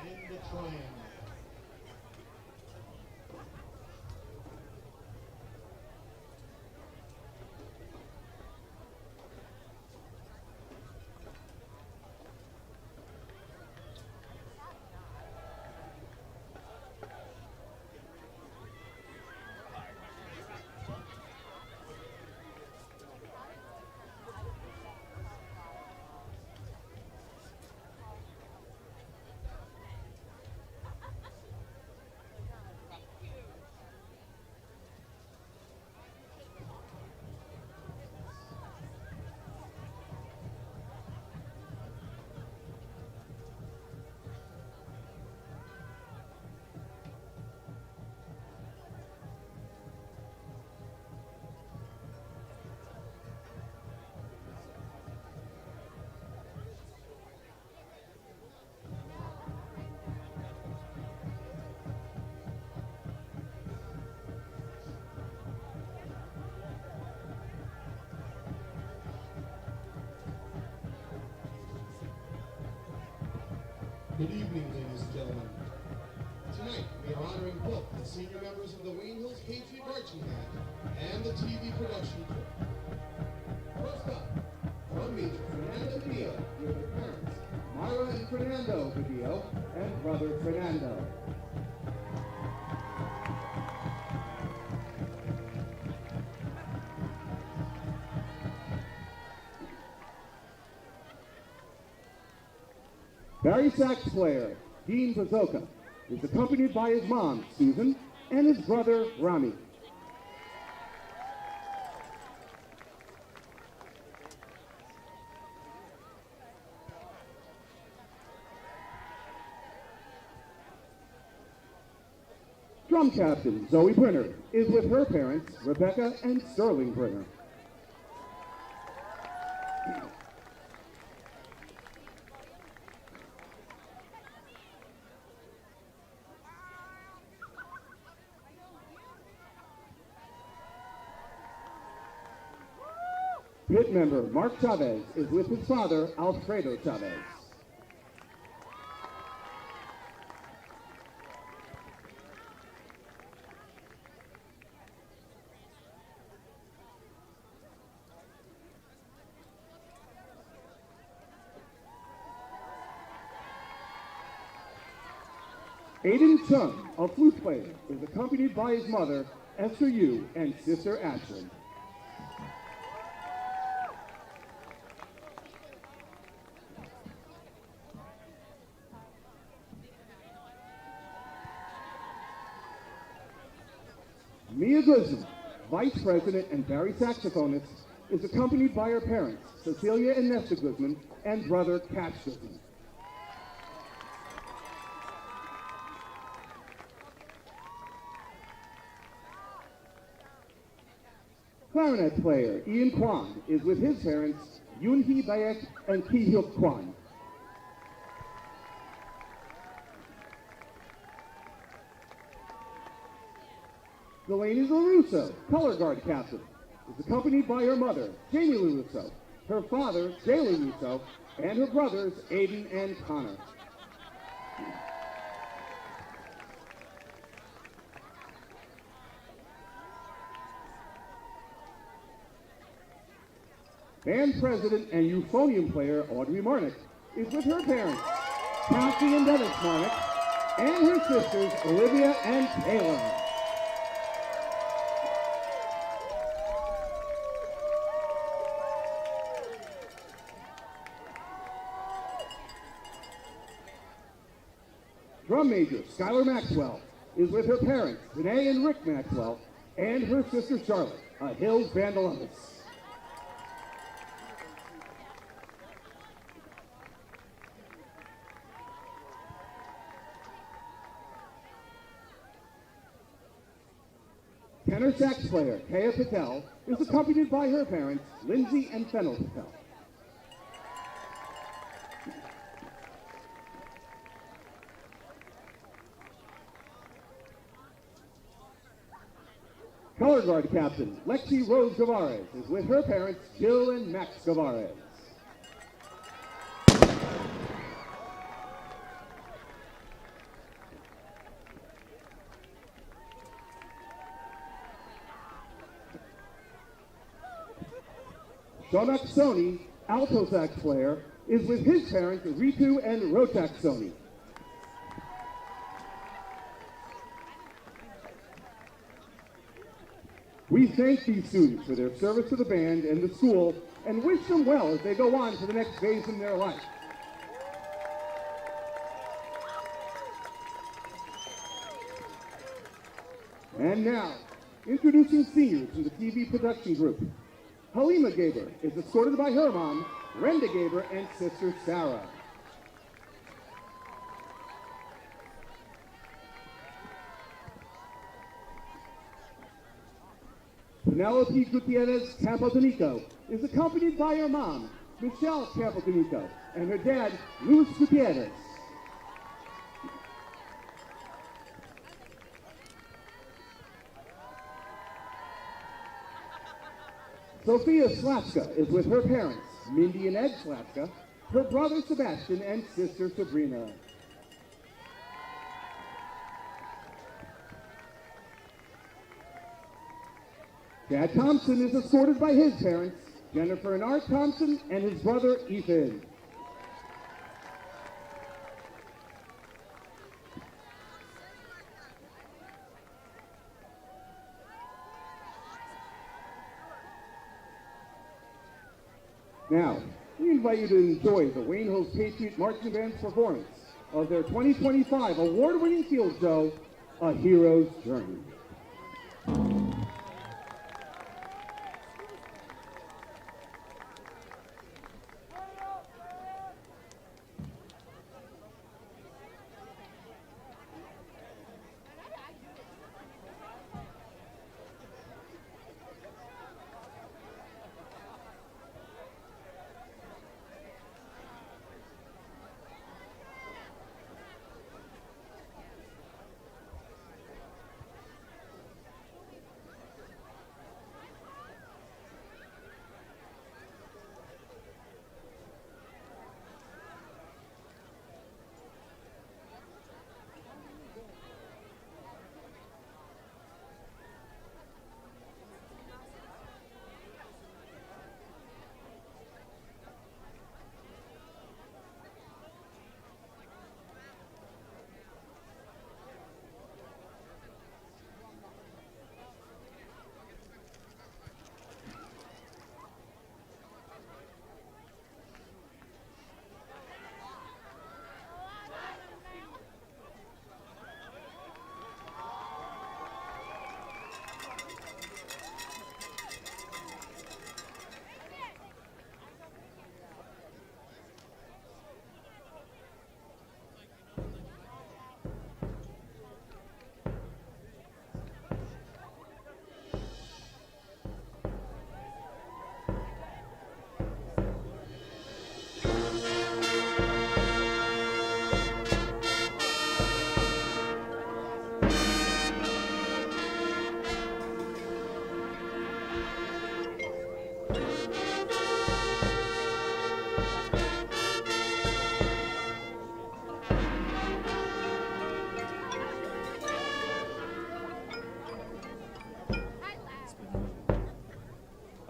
S14: and the triumph. Good evening, ladies and gentlemen. Tonight, we are honoring both the senior members of the Wayne Hills Patriot Marching Band and the TV production crew. First up, from Major Fernando Padillo with her parents, Myra and Fernando Padillo, and brother Fernando. Barry sax player Dean Pazoka is accompanied by his mom, Susan, and his brother, Rami. Drum captain Zoe Brenner is with her parents, Rebecca and Sterling Brenner. Pit member Mark Chavez is with his father, Alfredo Chavez. Aiden Chung, a flute player, is accompanied by his mother, Esther Yu, and sister Ashley. Mia Guzman, Vice President and Barry saxophonist, is accompanied by her parents, Cecilia and Nesta Guzman, and brother, Cash Guzman. Clarinet player Ian Kwan is with his parents, Yoon-hee Bayek and Ki-hyuk Kwan.
S1: Delaney LaRusso, color guard captain, is accompanied by her mother, Jamie LaRusso, her father, Jay LaRusso, and her brothers, Aiden and Connor. Band president and euphonium player Audrey Marnick is with her parents, Kathy and Dennis Marnick, and her sisters, Olivia and Taylor. Drum major Skylar Maxwell is with her parents, Danae and Rick Maxwell, and her sister Charlotte, a Hills Vandalumis. Tenor sax player Kaya Patel is accompanied by her parents, Lindsay and Fennel Patel. Color guard captain Lexi Rose Gavares is with her parents, Jill and Max Gavares. Shonak Sony, alto sax player, is with his parents, Ritu and Rotak Sony. We thank these students for their service to the band and the school and wish them well as they go on to the next phase in their life. And now, introducing seniors from the TV production group. Halima Gaber is escorted by her mom, Brenda Gaber, and sister Sarah. Penelope Gutierrez Campodonico is accompanied by her mom, Michelle Campodonico, and her dad, Luis Gutierrez. Sophia Slaska is with her parents, Mindy and Ed Slaska, her brother Sebastian, and sister Sabrina. Dad Thompson is escorted by his parents, Jennifer and Art Thompson, and his brother Ethan. Now, we invite you to enjoy the Wayne Hills Patriot Marching Band's performance of their 2025 award-winning field show, A Hero's Journey.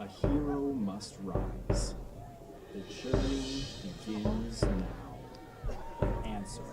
S20: A hero must rise. The journey begins now. Answer.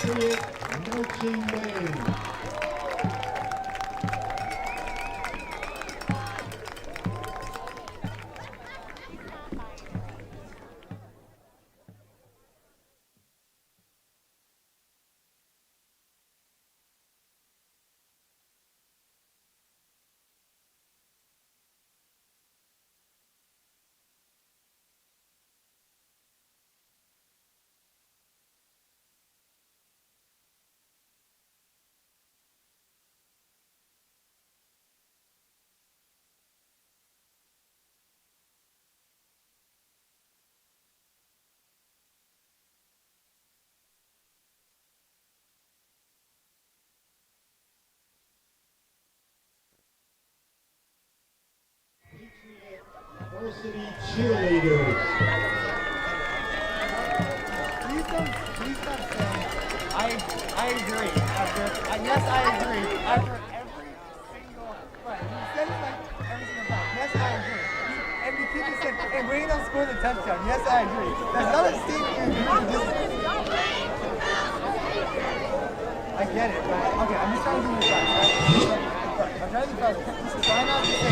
S14: Patriot Marching Band. Varsity cheerleaders.
S5: Please don't say, I agree. Yes, I agree. After every single play. He said it like every single time. Yes, I agree. And the kid just said, hey, Wayne don't score the touchdown. Yes, I agree. There's another statement you I get it, but okay, I'm just trying to do this right. I'm trying to do this right. Why not just say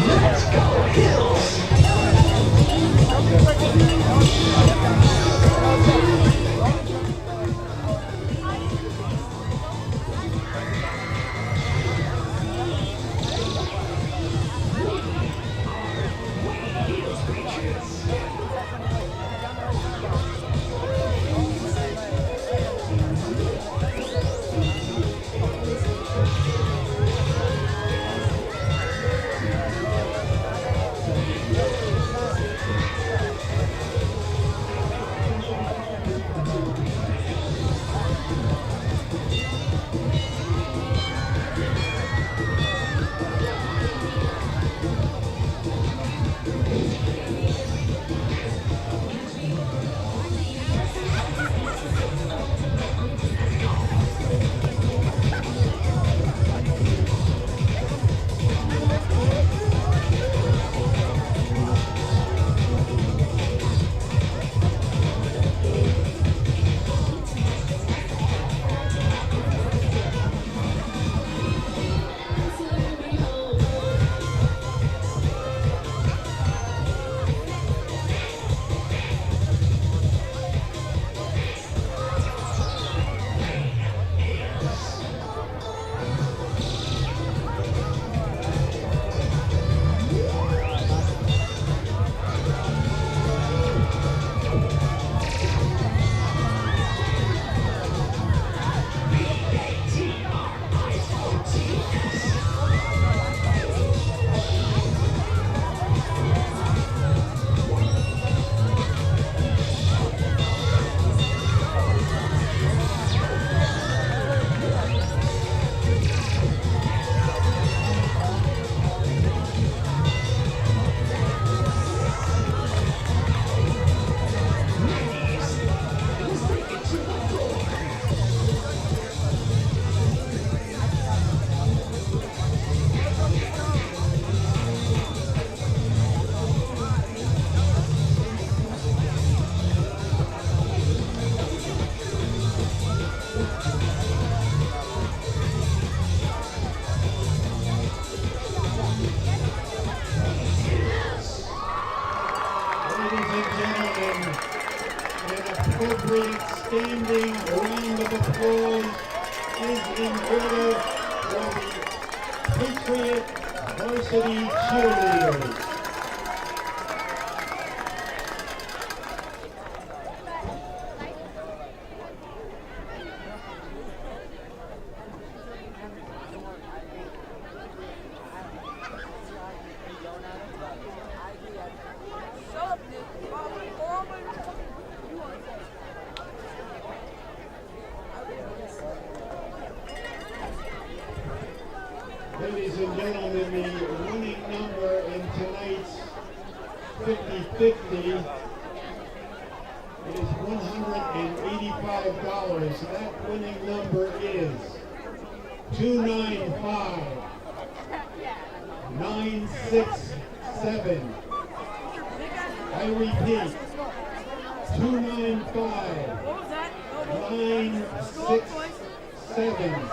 S14: appropriate standing round of applause is in order for the Patriot Varsity Cheerleaders. Ladies and gentlemen, the winning number in tonight's 50-50 is $185. That winning number is 295-967. I repeat, 295-967.
S1: 7.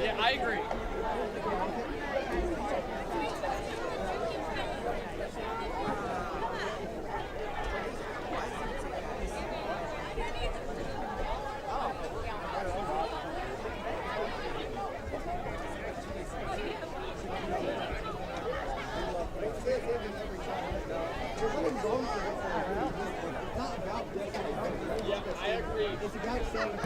S6: Yeah, I agree. Yeah, I agree. It's about saying.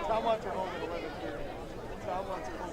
S11: Tom wants her home at 11 here. Tom wants her home.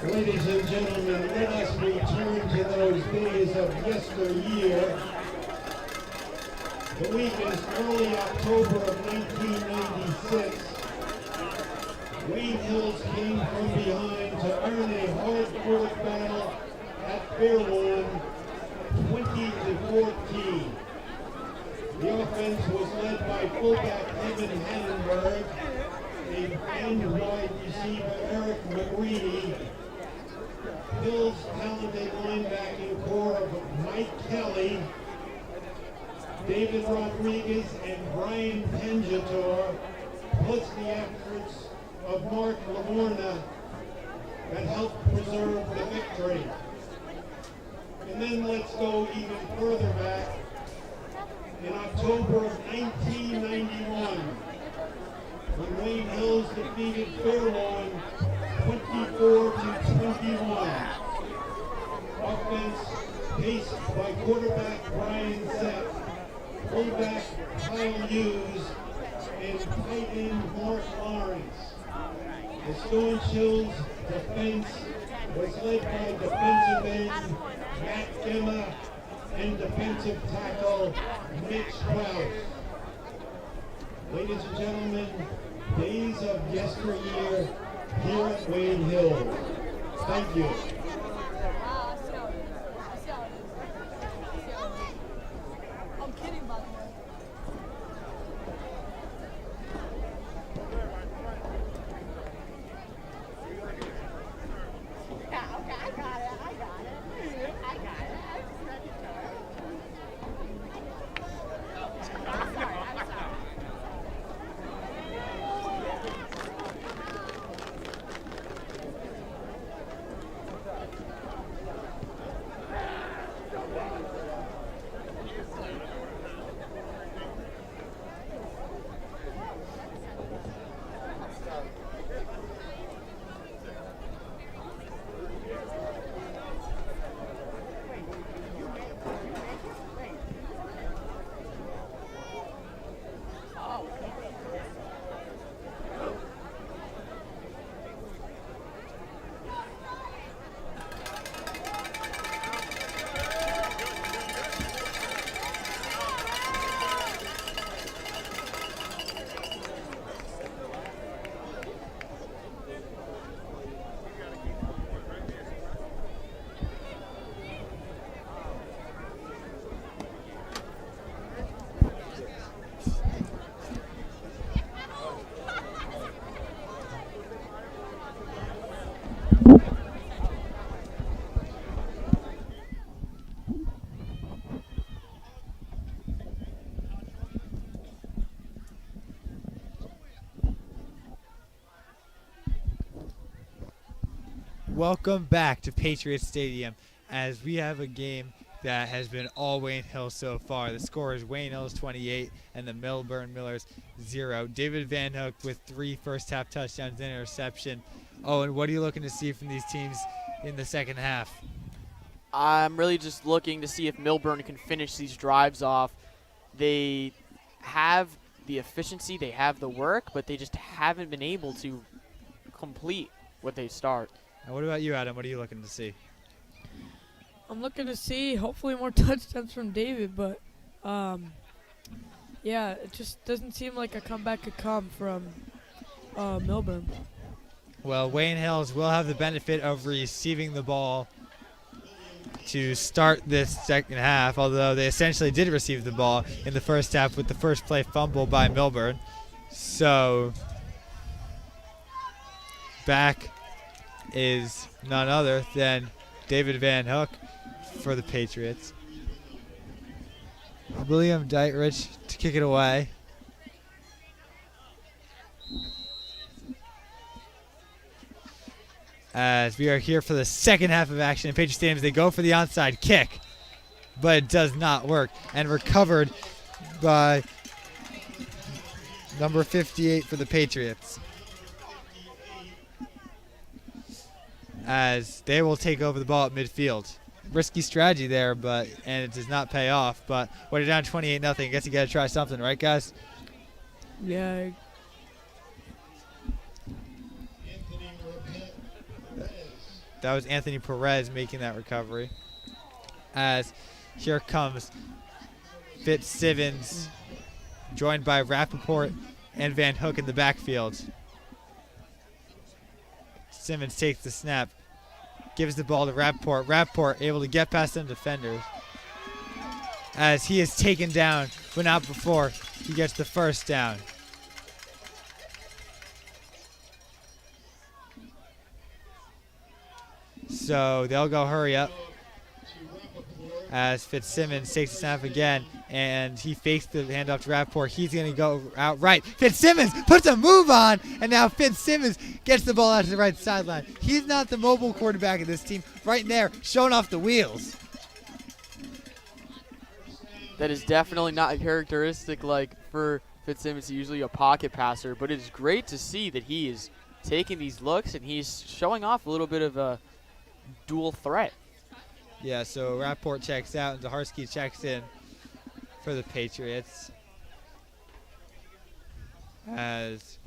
S1: Ladies and gentlemen, let us return to those days of yesteryear. The week is early October of 1996. Wayne Hills came from behind to earn a hard-fought battle at Fairlawn, 20-14. The offense was led by fullback Evan Hannenberg, a end wide receiver Eric McGreedy, Hills' talented linebacking core of Mike Kelly, David Rodriguez, and Brian Penjator, plus the efforts of Mark Lamorna that helped preserve the victory. And then let's go even further back. In October of 1991, when Wayne Hills defeated Fairlawn 24-21. Offense paced by quarterback Brian Zepp, fullback Kyle Hughes, and tight end Mark Lawrence. The Stone Chills defense was led by defensive end Matt Gemma and defensive tackle Mitch Krause.
S14: Ladies and gentlemen, days of yesteryear here at Wayne Hills. Thank you.
S7: I'm kidding, by the way.
S11: Yeah, okay, I got it. I got it. I'm sorry.
S12: Welcome back to Patriots Stadium as we have a game that has been all Wayne Hills so far. The score is Wayne Hills 28 and the Milburn Millers 0. David Van Hook with 3 first-half touchdowns and interception. Owen, what are you looking to see from these teams in the second half?
S13: I'm really just looking to see if Milburn can finish these drives off. They have the efficiency, they have the work, but they just haven't been able to complete what they start.
S12: And what about you, Adam? What are you looking to see?
S7: I'm looking to see hopefully more touchdowns from David, but yeah, it just doesn't seem like a comeback could come from Milburn.
S12: Well, Wayne Hills will have the benefit of receiving the ball to start this second half, although they essentially did receive the ball in the first half with the first play fumble by Milburn. So back is none other than David Van Hook for the Patriots. William Dietrich to kick it away. As we are here for the second half of action in Patriot Stadium, they go for the onside kick, but it does not work, and recovered by number 58 for the Patriots, as they will take over the ball at midfield. Risky strategy there, and it does not pay off. But when you're down 28-0, I guess you got to try something, right, guys?
S7: Yeah.
S12: That was Anthony Perez making that recovery. As here comes Fitzsimmons, joined by Rappaport and Van Hook in the backfield. Simmons takes the snap, gives the ball to Rappaport. Rappaport able to get past some defenders as he is taken down, but not before he gets the first down. So they'll go hurry up as Fitzsimmons takes the snap again, and he fakes the handoff to Rappaport. He's going to go out right. Fitzsimmons puts a move on, and now Fitzsimmons gets the ball out to the right sideline. He's not the mobile quarterback of this team. Right there, showing off the wheels.
S13: That is definitely not characteristic like for Fitzsimmons. He's usually a pocket passer, but it is great to see that he is taking these looks and he's showing off a little bit of a dual threat.
S12: Yeah, so Rappaport checks out and Zaharski checks in for the Patriots. As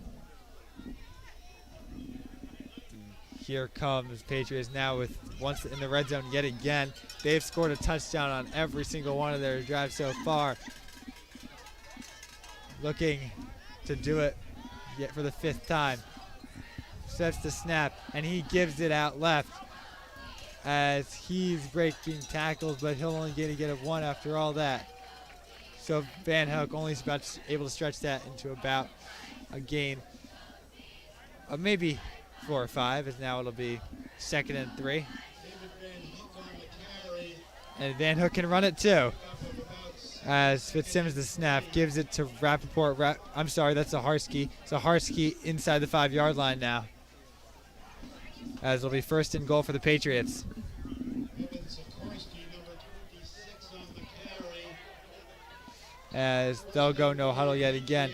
S12: here comes Patriots now with once in the red zone yet again. They've scored a touchdown on every single one of their drives so far. Looking to do it yet for the 5th time. Sets the snap, and he gives it out left as he's breaking tackles, but he'll only get a 1 after all that. So Van Hook only is about able to stretch that into about a gain of maybe 4 or 5, as now it'll be 2nd and 3. And Van Hook can run it too. As Fitzsimmons the snap, gives it to Rappaport. I'm sorry, that's Zaharski. Zaharski inside the 5-yard line now. As it'll be 1st and goal for the Patriots. As they'll go no huddle yet again.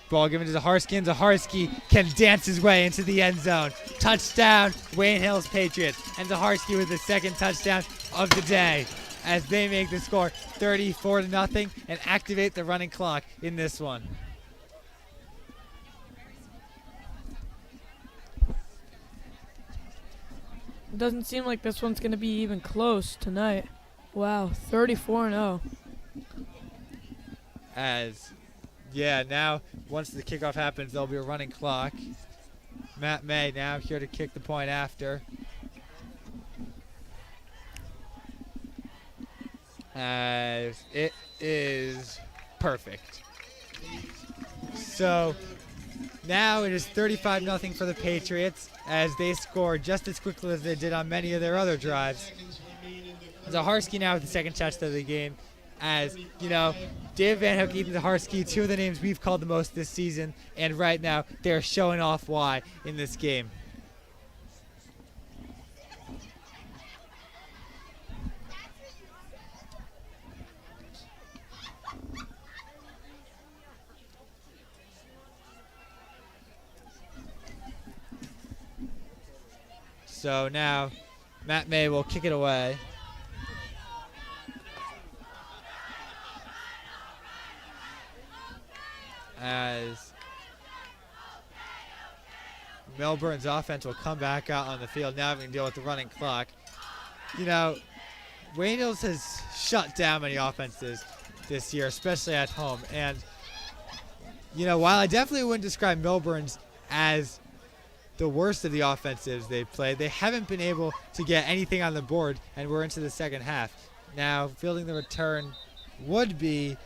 S12: Ball given to Zaharski, and Zaharski can dance his way into the end zone. Touchdown, Wayne Hills Patriots. And Zaharski with the 2nd touchdown of the day, as they make the score 34-0 and activate the running clock in this one.
S7: It doesn't seem like this one's going to be even close tonight. Wow, 34-0.
S12: Now once the kickoff happens, there'll be a running clock. Matt May now here to kick the point after. As it is perfect. So now it is 35-0 for the Patriots, as they score just as quickly as they did on many of their other drives. Zaharski now with the 2nd touchdown of the game. As, Dave Van Hook, Ethan Zaharski, 2 of the names we've called the most this season, and right now they're showing off why in this game. So now Matt May will kick it away. As Milburn's offense will come back out on the field. Now we can deal with the running clock. Wayne Hills has shut down many offenses this year, especially at home. And, while I definitely wouldn't describe Milburn's as the worst of the offensives they've played, they haven't been able to get anything on the board, and we're into the 2nd half. Now, fielding the return would be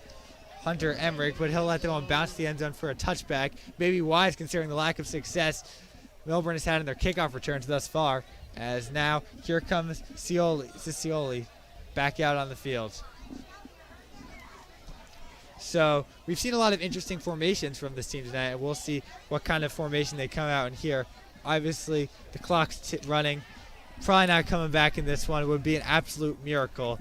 S12: Hunter Emmerich, but he'll let them on bounce the end zone for a touchback. Maybe wise considering the lack of success Milburn has had in their kickoff returns thus far. As now, here comes Scioli back out on the field. So we've seen a lot of interesting formations from this team tonight, and we'll see what kind of formation they come out in here. Obviously, the clock's running. Probably not coming back in this one. It would be an absolute miracle.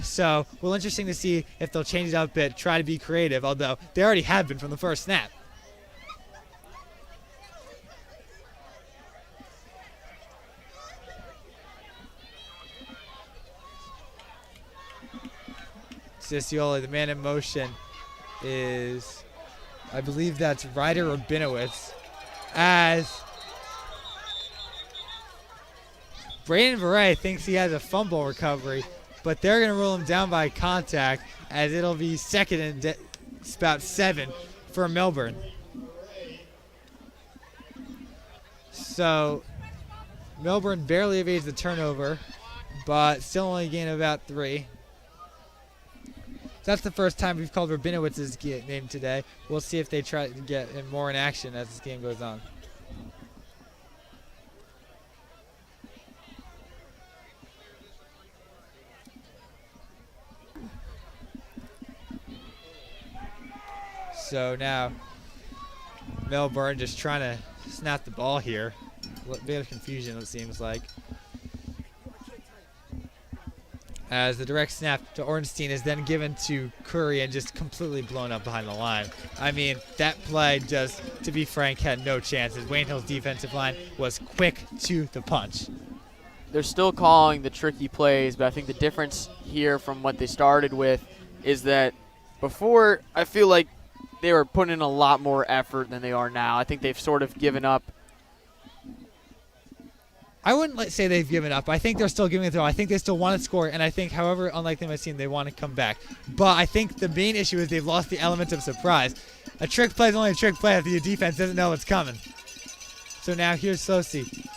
S12: So, interesting to see if they'll change it up a bit, try to be creative, although they already have been from the first snap. Scioli, the man in motion, is, I believe that's Ryder Rabinowitz, as Brandon Veray thinks he has a fumble recovery, but they're going to rule him down by contact, as it'll be 2nd and about 7 for Milburn. So Milburn barely evades the turnover, but still only gain about 3. That's the first time we've called Rabinowitz's name today. We'll see if they try to get him more in action as this game goes on. So now Milburn just trying to snap the ball here. A bit of confusion, it seems like. As the direct snap to Ornstein is then given to Curry and just completely blown up behind the line. I mean, that play just, to be frank, had no chances. Wayne Hill's defensive line was quick to the punch.
S13: They're still calling the tricky plays, but I think the difference here from what they started with is that before, I feel like they were putting in a lot more effort than they are now. I think they've sort of given up.
S12: I wouldn't say they've given up. I think they're still giving it through. I think they still want to score, and I think, however unlike they might seem, they want to come back. But I think the main issue is they've lost the element of surprise.
S5: A trick play is only a trick play if your defense doesn't know what's coming. So now here's Sosi.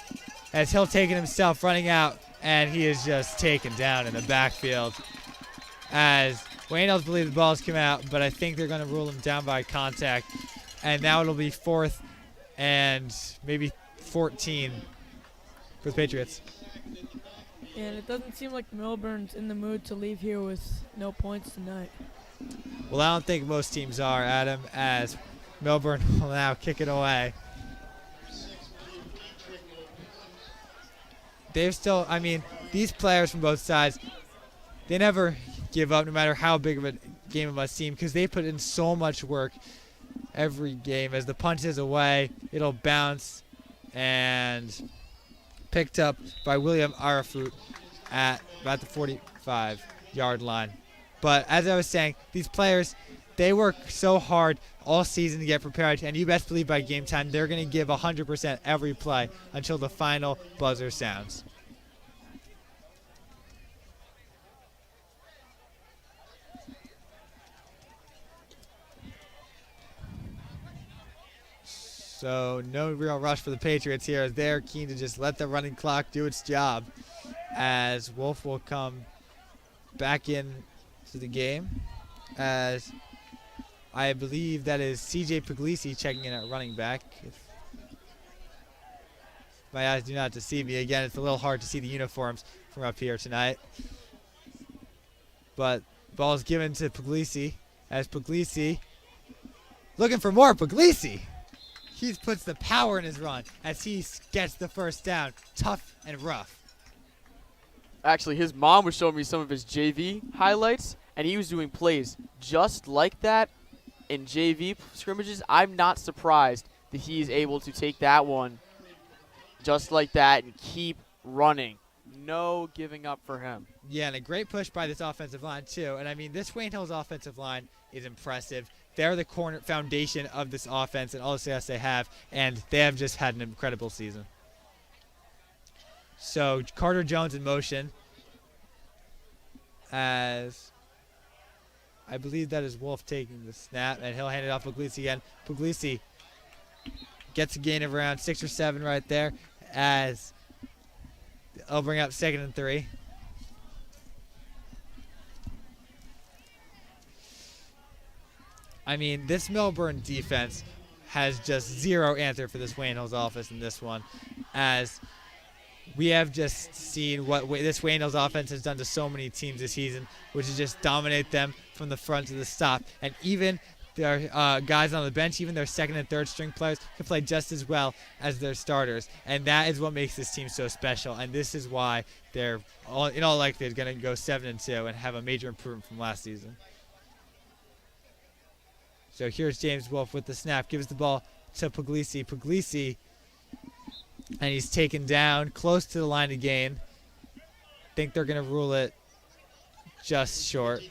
S5: As Hill taking himself, running out, and he is just taken down in the backfield. As Wayne Hills believe the ball's come out, but I think they're going to rule him down by contact. And now it'll be 4th and maybe 14 for the Patriots.
S7: And it doesn't seem like Milburn's in the mood to leave here with no points tonight.
S5: Well, I don't think most teams are, Adam, as Milburn will now kick it away. They've still, I mean, these players from both sides, they never give up no matter how big of a game it must seem because they put in so much work every game. As the punch is away, it'll bounce and picked up by William Arafut at about the 45-yard line. But as I was saying, these players, they work so hard all season to get prepared, and you best believe by game time they're going to give 100% every play until the final buzzer sounds. So no real rush for the Patriots here as they're keen to just let the running clock do its job as Wolf will come back in to the game as I believe that is C.J. Puglisi checking in at running back. If my eyes do not deceive me. Again, it's a little hard to see the uniforms from up here tonight. But ball is given to Puglisi as Puglisi looking for more Puglisi. He puts the power in his run as he gets the first down. Tough and rough.
S13: Actually, his mom was showing me some of his JV highlights, and he was doing plays just like that in JV scrimmages. I'm not surprised that he is able to take that one just like that and keep running. No giving up for him.
S5: Yeah, and a great push by this offensive line, too. And, I mean, this Wayne Hills offensive line is impressive. They're the corner foundation of this offense and all the success they have, and they have just had an incredible season. So Carter Jones in motion as I believe that is Wolf taking the snap, and he'll hand it off to Puglisi again. Puglisi gets a gain of around 6 or 7 right there as I'll bring up 2nd and 3. I mean, this Milburn defense has just zero answer for this Wayne Hills offense in this one, as we have just seen what this Wayne Hills offense has done to so many teams this season, which is just dominate them from the front to the stop. And even their guys on the bench, even their 2nd and 3rd string players, can play just as well as their starters. And that is what makes this team so special. And this is why they're, in all likelihood, going to go 7-2 and have a major improvement from last season. So here's James Wolf with the snap, gives the ball to Puglisi. Puglisi, and he's taken down close to the line of gain. Think they're going to rule it just short.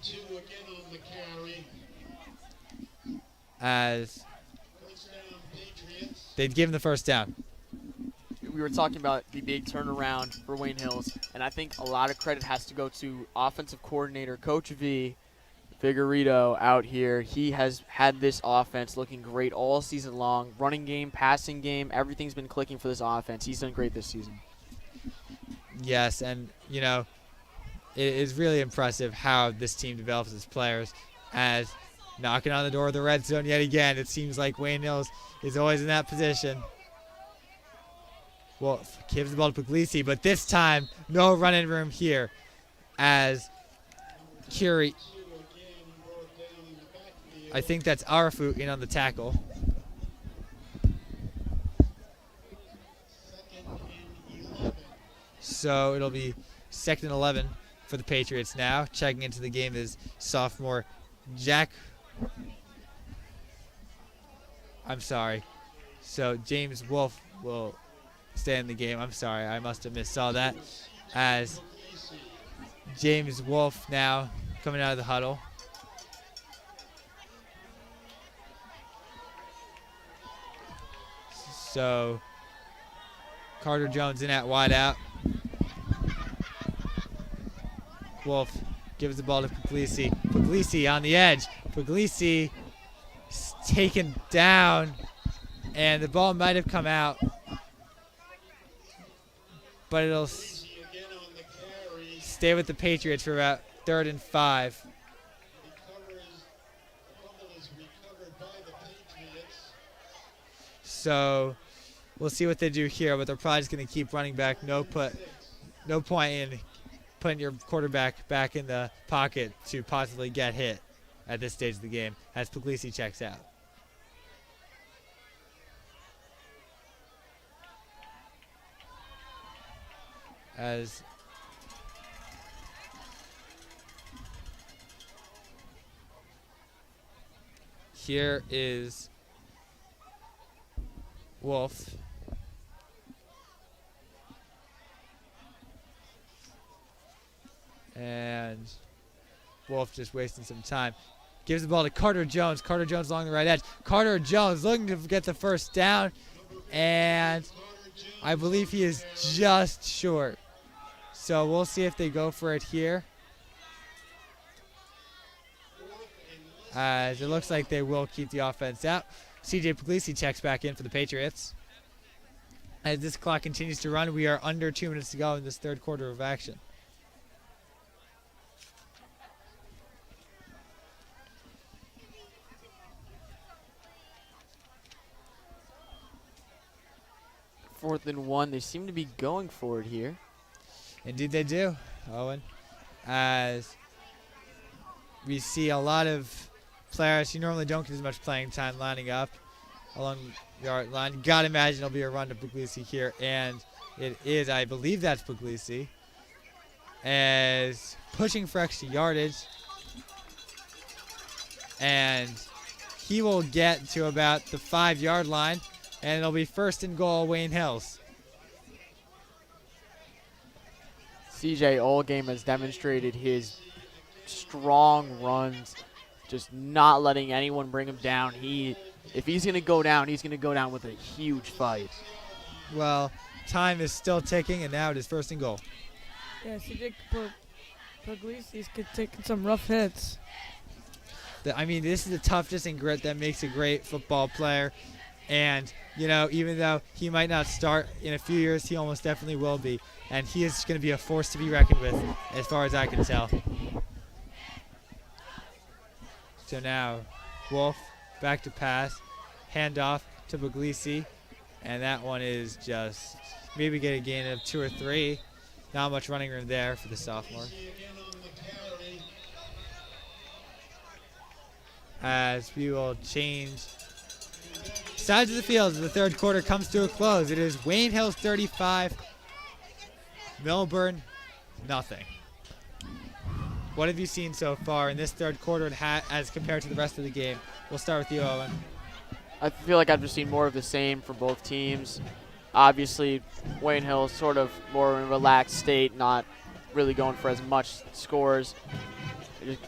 S5: As they'd give him the first down.
S13: We were talking about the big turnaround for Wayne Hills, and I think a lot of credit has to go to offensive coordinator Coach V. Figueredo out here. He has had this offense looking great all season long. Running game, passing game, everything's been clicking for this offense. He's done great this season.
S5: Yes, and, you know, it is really impressive how this team develops its players as knocking on the door of the red zone yet again. It seems like Wayne Hills is always in that position. Wolf gives the ball to Puglisi, but this time, no run-in room here as Curie, I think that's Arafut in on the tackle. So it'll be 2nd and 11 for the Patriots now. Checking into the game is sophomore Jack. I'm sorry. So James Wolf will stay in the game. I'm sorry. I must have missaw that. As James Wolf now coming out of the huddle. So Carter Jones in at wide out. Wolf gives the ball to Puglisi. Puglisi on the edge. Puglisi taken down, and the ball might have come out, but it'll stay with the Patriots for about 3rd and 5. So we'll see what they do here, but they're probably just going to keep running back. No point in putting your quarterback back in the pocket to possibly get hit at this stage of the game as Puglisi checks out. As here is Wolf. And Wolf just wasting some time. Gives the ball to Carter Jones. Carter Jones along the right edge. Carter Jones looking to get the first down. And I believe he is just short. So we'll see if they go for it here. As it looks like they will keep the offense out. CJ Puglisi checks back in for the Patriots. As this clock continues to run, we are under 2 minutes to go in this 3rd quarter of action.
S13: Fourth and 1. They seem to be going for it here.
S5: Indeed they do, Owen. As we see a lot of players who normally don't get as much playing time lining up along the yard line. You gotta imagine it'll be a run to Puglisi here, and it is. I believe that's Puglisi. As pushing for extra yardage, and he will get to about the 5-yard line, and it'll be 1st and goal, Wayne Hills.
S13: CJ all game has demonstrated his strong runs, just not letting anyone bring him down. If he's going to go down, he's going to go down with a huge fight.
S5: Well, time is still ticking, and now it is 1st and goal.
S7: Yeah, CJ Puglisi's taking some rough hits.
S5: I mean, this is the toughness and grit that makes a great football player. And, you know, even though he might not start in a few years, he almost definitely will be. And he is going to be a force to be reckoned with, as far as I can tell. So now, Wolf back to pass, handoff to Puglisi, and that one is just maybe get a gain of 2 or 3. Not much running room there for the sophomore. As we will change sides of the field as the 3rd quarter comes to a close. It is Wayne Hills 35, Milburn nothing. What have you seen so far in this 3rd quarter as compared to the rest of the game? We'll start with you, Owen.
S13: I feel like I've just seen more of the same from both teams. Obviously, Wayne Hill sort of more in a relaxed state, not really going for as much scores.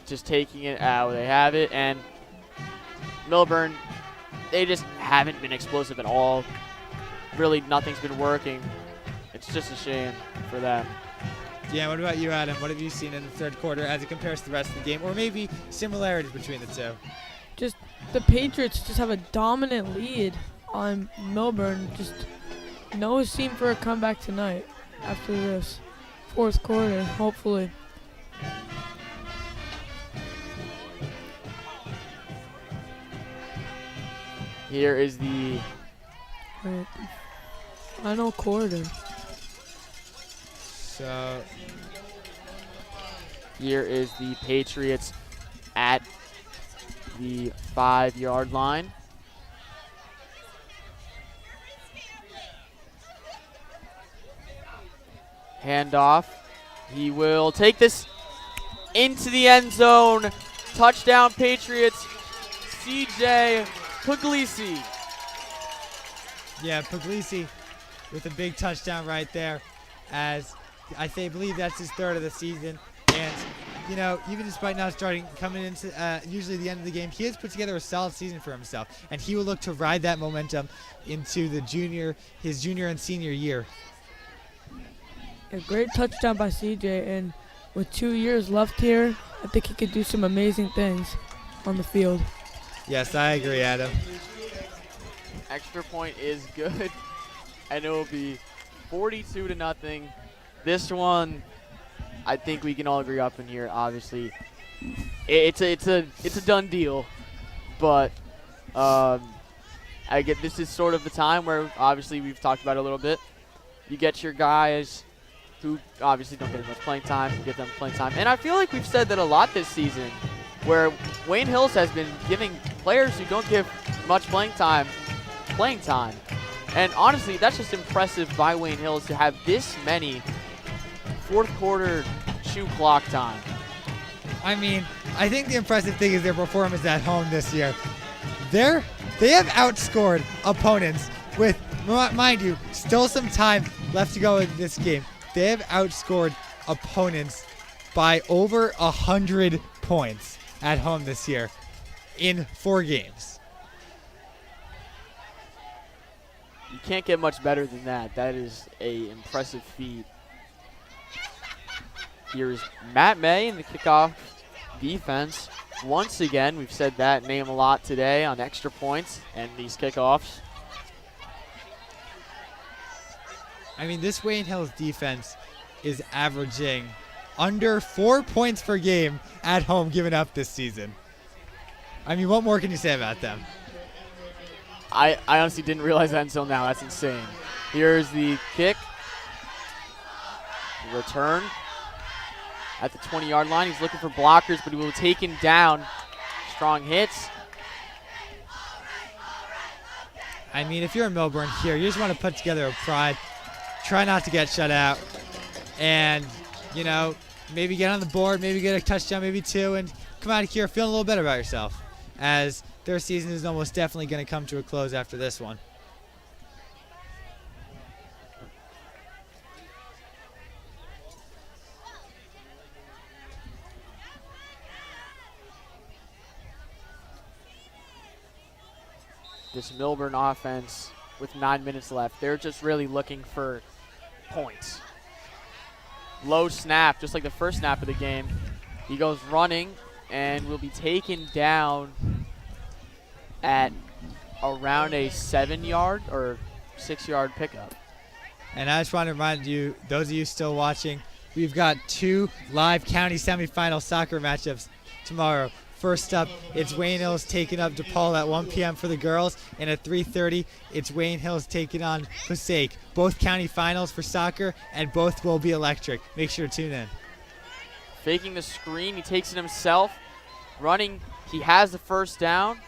S13: Just taking it out where they have it. And Milburn, they just haven't been explosive at all. Really, nothing's been working. It's just a shame for them.
S5: Yeah, what about you, Adam? What have you seen in the 3rd quarter as it compares to the rest of the game, or maybe similarities between the two?
S7: Just the Patriots just have a dominant lead on Milburn. Just no seam for a comeback tonight after this 4th quarter, hopefully.
S13: Here is the
S7: final quarter.
S5: So
S13: here is the Patriots at the 5-yard line. Handoff. He will take this into the end zone. Touchdown Patriots. CJ Puglisi.
S5: Yeah, Puglisi with a big touchdown right there, as I believe that's his 3rd of the season. And, you know, even despite not coming into usually the end of the game, he has put together a solid season for himself, and he will look to ride that momentum into his junior and senior year.
S7: A great touchdown by CJ, and with 2 years left here, I think he could do some amazing things on the field.
S12: Yes, I agree, Adam.
S13: Extra point is good, and it will be 42-0. This one, I think we can all agree up in here. Obviously, it's a done deal, but I get this is sort of the time where obviously we've talked about it a little bit. You get your guys who obviously don't get as much playing time, you get them playing time, and I feel like we've said that a lot this season, where Wayne Hills has been giving players who don't give much playing time. And honestly, that's just impressive by Wayne Hills to have this many fourth quarter shoe clock time.
S12: I mean, I think the impressive thing is their performance at home this year. They have outscored opponents with, mind you, still some time left to go in this game. They have outscored opponents by over 100 points at home this year in 4 games.
S13: You can't get much better than that. That is a impressive feat. Here's Matt May in the kickoff defense. Once again, we've said that name a lot today on extra points and these kickoffs.
S12: I mean, this Wayne Hills defense is averaging under 4 points per game at home given up this season. I mean, what more can you say about them?
S13: I honestly didn't realize that until now. That's insane. Here's the kick. Return at the 20-yard line. He's looking for blockers, but he will be taken down. Strong hits.
S12: I mean, if you're in Milburn here, you just want to put together a pride. Try not to get shut out. And, you know, maybe get on the board, maybe get a touchdown, maybe 2, and come out of here feeling a little better about yourself, as their season is almost definitely going to come to a close after this one.
S13: This Milburn offense with 9 minutes left, they're just really looking for points. Low snap, just like the first snap of the game. He goes running and will be taken down at around a 7-yard or 6-yard pickup.
S12: And I just want to remind you, those of you still watching, we've got 2 live county semifinal soccer matchups tomorrow. First up, it's Wayne Hills taking up DePaul at 1 p.m. for the girls, and at 3:30, it's Wayne Hills taking on Passaic. Both county finals for soccer, and both will be electric. Make sure to tune in.
S13: Faking the screen, he takes it himself. Running, he has the first down,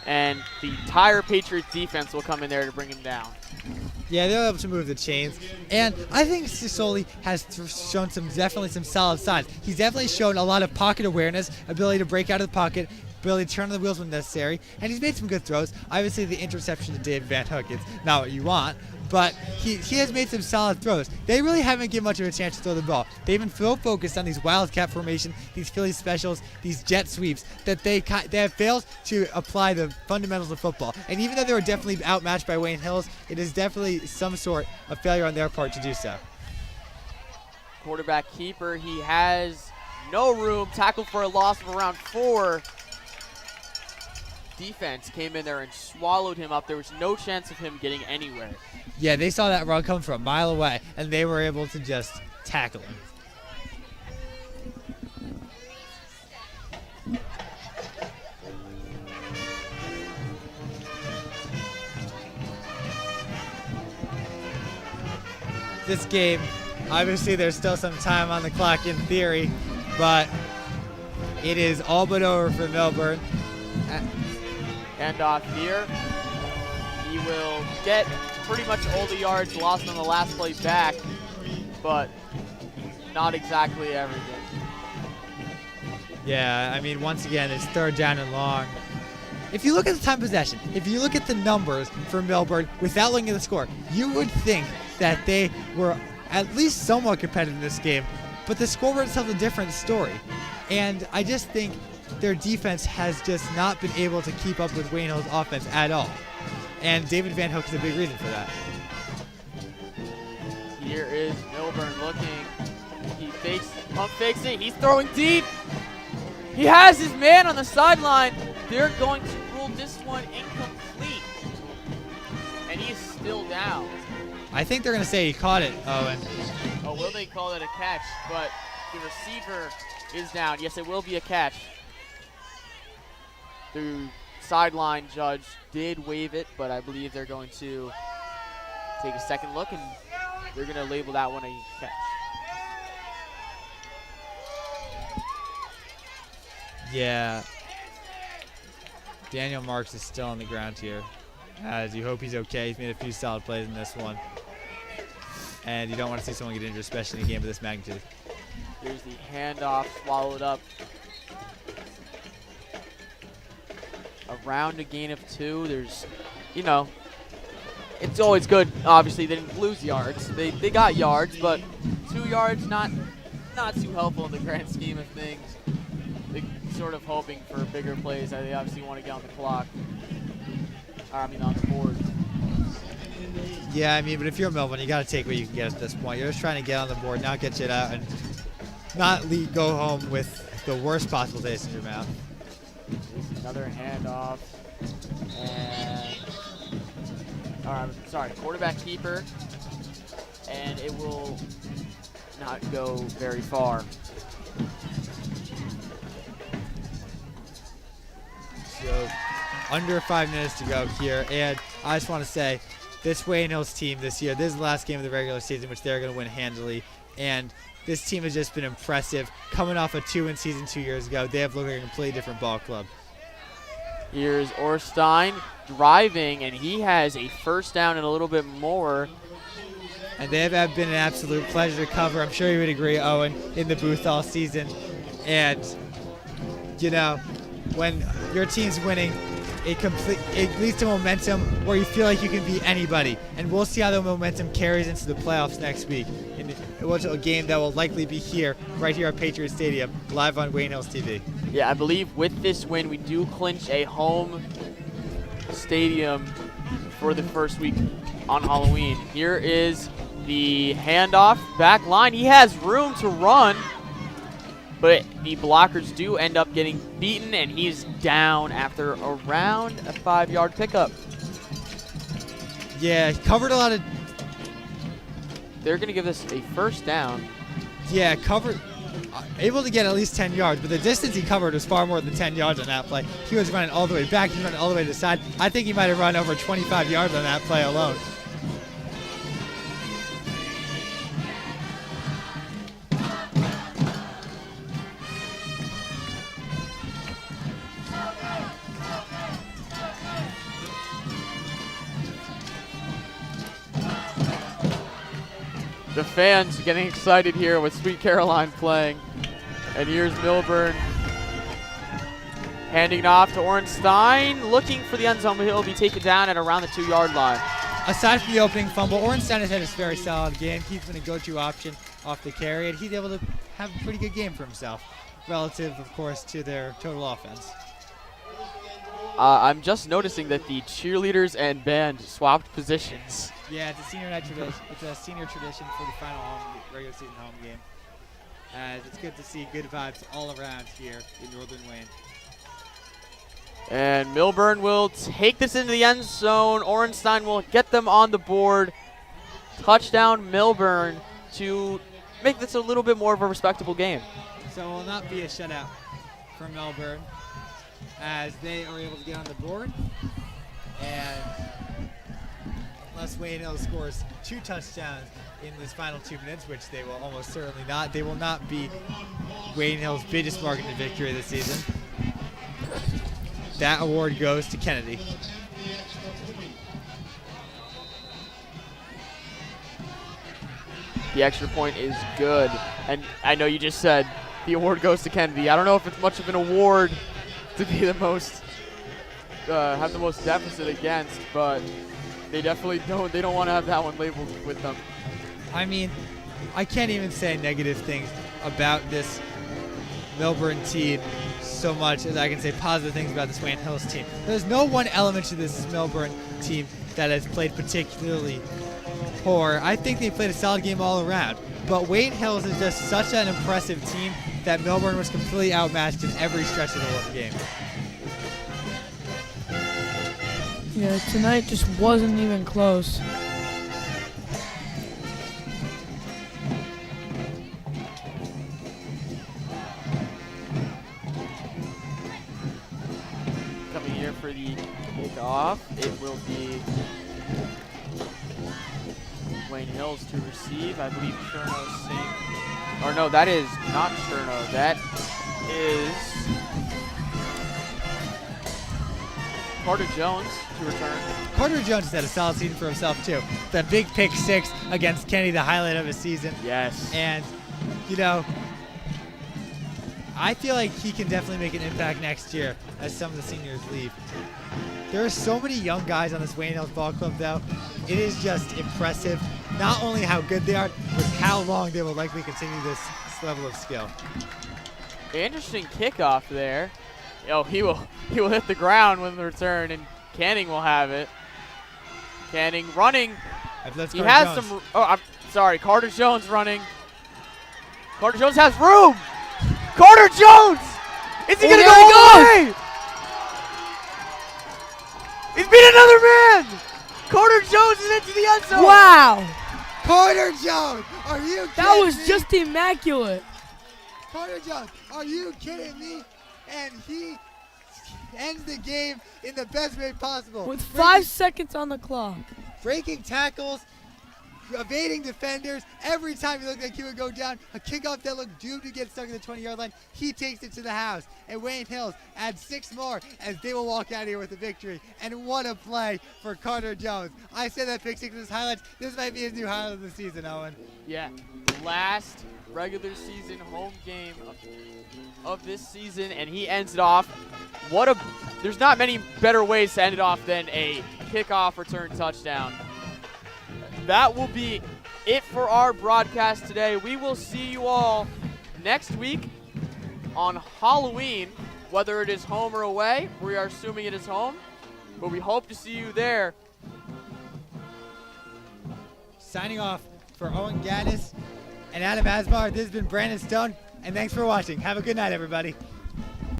S13: and the entire Patriots defense will come in there to bring him down.
S12: Yeah, they're able to move the chains. And I think Sisoli has shown definitely some solid signs. He's definitely shown a lot of pocket awareness, ability to break out of the pocket, ability to turn on the wheels when necessary, and he's made some good throws. Obviously, the interception to David Van Hook is not what you want, but he has made some solid throws. They really haven't given much of a chance to throw the ball. They've been so focused on these wildcat formation, these Philly specials, these jet sweeps, that they have failed to apply the fundamentals of football. And even though they were definitely outmatched by Wayne Hills, it is definitely some sort of failure on their part to do so.
S13: Quarterback keeper, he has no room. Tackled for a loss of around 4. Defense came in there and swallowed him up. There was no chance of him getting anywhere.
S12: Yeah, they saw that run coming from a mile away, and they were able to just tackle him. This game, obviously there's still some time on the clock in theory, but it is all but over for Milburn.
S13: And off here, he will get pretty much all the yards lost on the last play back, but not exactly everything.
S12: Yeah, I mean, once again, it's 3rd down and long. If you look at the time possession, if you look at the numbers for Milburn without looking at the score, you would think that they were at least somewhat competitive in this game, but the scoreboard tells a different story. And I just think their defense has just not been able to keep up with Wayne Hill's offense at all. And David Van Hook is a big reason for that.
S13: Here is Milburn looking. He pump fakes it. He's throwing deep. He has his man on the sideline. they're going to rule this one incomplete. And he's still down.
S12: I think they're going to say he caught it, Owen.
S13: Oh, will they call it a catch? But the receiver is down. Yes, it will be a catch. The sideline judge did waive it, but I believe they're going to take a second look, and they're going to label that one a catch.
S12: Yeah. Daniel Marks is still on the ground here. As you hope he's okay. He's made a few solid plays in this one. And you don't want to see someone get injured, especially in a game of this magnitude.
S13: Here's the handoff, swallowed up. Around a gain of 2, there's, you know, it's always good. Obviously, they didn't lose yards. They got yards, but 2 yards, not too helpful in the grand scheme of things. They're sort of hoping for bigger plays. They obviously want to get on the clock. On the board.
S12: Yeah, I mean, but if you're Milburn, you got to take what you can get at this point. You're just trying to get on the board, not get shit out, and not go home with the worst possible taste in your mouth.
S13: Another handoff. And quarterback keeper. And it will not go very far.
S12: So, under 5 minutes to go here, and I just want to say, this Wayne Hills team this year, this is the last game of the regular season, which they're going to win handily, and this team has just been impressive. Coming off a 2-win season 2 years ago, they have looked like a completely different ball club.
S13: Here's Orstein driving, and he has a first down and a little bit more.
S12: And they have been an absolute pleasure to cover. I'm sure you would agree, Owen, in the booth all season. And, you know, when your team's winning, it leads to momentum where you feel like you can beat anybody. And we'll see how the momentum carries into the playoffs next week. And it's a game that will likely be here, right here at Patriot Stadium, live on Wayne Hills TV.
S13: Yeah, I believe with this win, we do clinch a home stadium for the first week on Halloween. Here is the handoff, back line. He has room to run, but the blockers do end up getting beaten, and he's down after around a 5-yard pickup.
S12: Yeah, covered a lot of...
S13: They're going to give this a first down.
S12: Yeah, able to get at least 10 yards, but the distance he covered was far more than 10 yards on that play. He was running all the way back. He was running all the way to the side. I think he might have run over 25 yards on that play alone.
S13: The fans getting excited here with Sweet Caroline playing. And here's Milburn handing it off to Ornstein, looking for the end zone, but he'll be taken down at around the 2-yard line.
S12: Aside from the opening fumble, Ornstein has had a very solid game. He's been a go-to option off the carry, and he's able to have a pretty good game for himself, relative, of course, to their total offense.
S13: I'm just noticing that the cheerleaders and band swapped positions.
S12: Yeah, it's a senior night tradition. It's a senior tradition for the final regular season home game. It's good to see good vibes all around here in Northern Wayne.
S13: And Milburn will take this into the end zone. Ornstein will get them on the board. Touchdown Milburn to make this a little bit more of a respectable game.
S12: So it will not be a shutout for Milburn as they are able to get on the board. And unless Wayne Hills scores 2 touchdowns in this final 2 minutes, which they will almost certainly not, they will not be Wayne Hills' biggest margin of victory this season. That award goes to Kennedy.
S13: The extra point is good. And I know you just said the award goes to Kennedy. I don't know if it's much of an award to be the most, have the most deficit against, but they definitely don't. They don't want to have that one labeled with them.
S12: I mean, I can't even say negative things about this Milburn team so much as I can say positive things about this Wayne Hills team. There's no one element to this Milburn team that has played particularly poor. I think they played a solid game all around. But Wayne Hills is just such an impressive team that Milburn was completely outmatched in every stretch of the game.
S7: Yeah, tonight just wasn't even close.
S13: Coming here for the kickoff, it will be Wayne Hills to receive. I believe Cherno's saying, or no, that is not Cherno. That is Carter Jones to return.
S5: Carter Jones has had a solid season for himself, too. The big pick 6 against Kenny, the highlight of his season.
S13: Yes.
S5: And, you know, I feel like he can definitely make an impact next year as some of the seniors leave. There are so many young guys on this Wayne Hills Ball Club, though. It is just impressive, not only how good they are, but how long they will likely continue this level of skill.
S13: Interesting kickoff there. He will hit the ground with the return, and Canning will have it. Canning running. He has some. Oh, I'm sorry. Carter Jones running. Carter Jones has room. Carter Jones. Is he gonna go all the way? He's beat another man. Carter Jones is into the end zone.
S7: Wow.
S10: Carter Jones, are you kidding
S7: That was
S10: me?
S7: just immaculate.
S10: Carter Jones, are you kidding me? And he ends the game in the best way possible.
S7: With 5 seconds on the clock.
S10: Breaking tackles, evading defenders. Every time he looked like he would go down, a kickoff that looked doomed to get stuck at the 20-yard line, he takes it to the house. And Wayne Hills adds 6 more as they will walk out here with a victory. And what a play for Carter Jones. I said that pick 6 was highlights. This might be his new highlight of the season, Owen.
S13: Yeah, the last regular season home game of this season, and he ends it off. There's not many better ways to end it off than a kickoff return touchdown. That will be it for our broadcast today. We will see you all next week on Halloween, whether it is home or away. We are assuming it is home, but we hope to see you there.
S5: Signing off for Owen Gaddis and Adam Asmar, this has been Brandon Stone, and thanks for watching. Have a good night, everybody.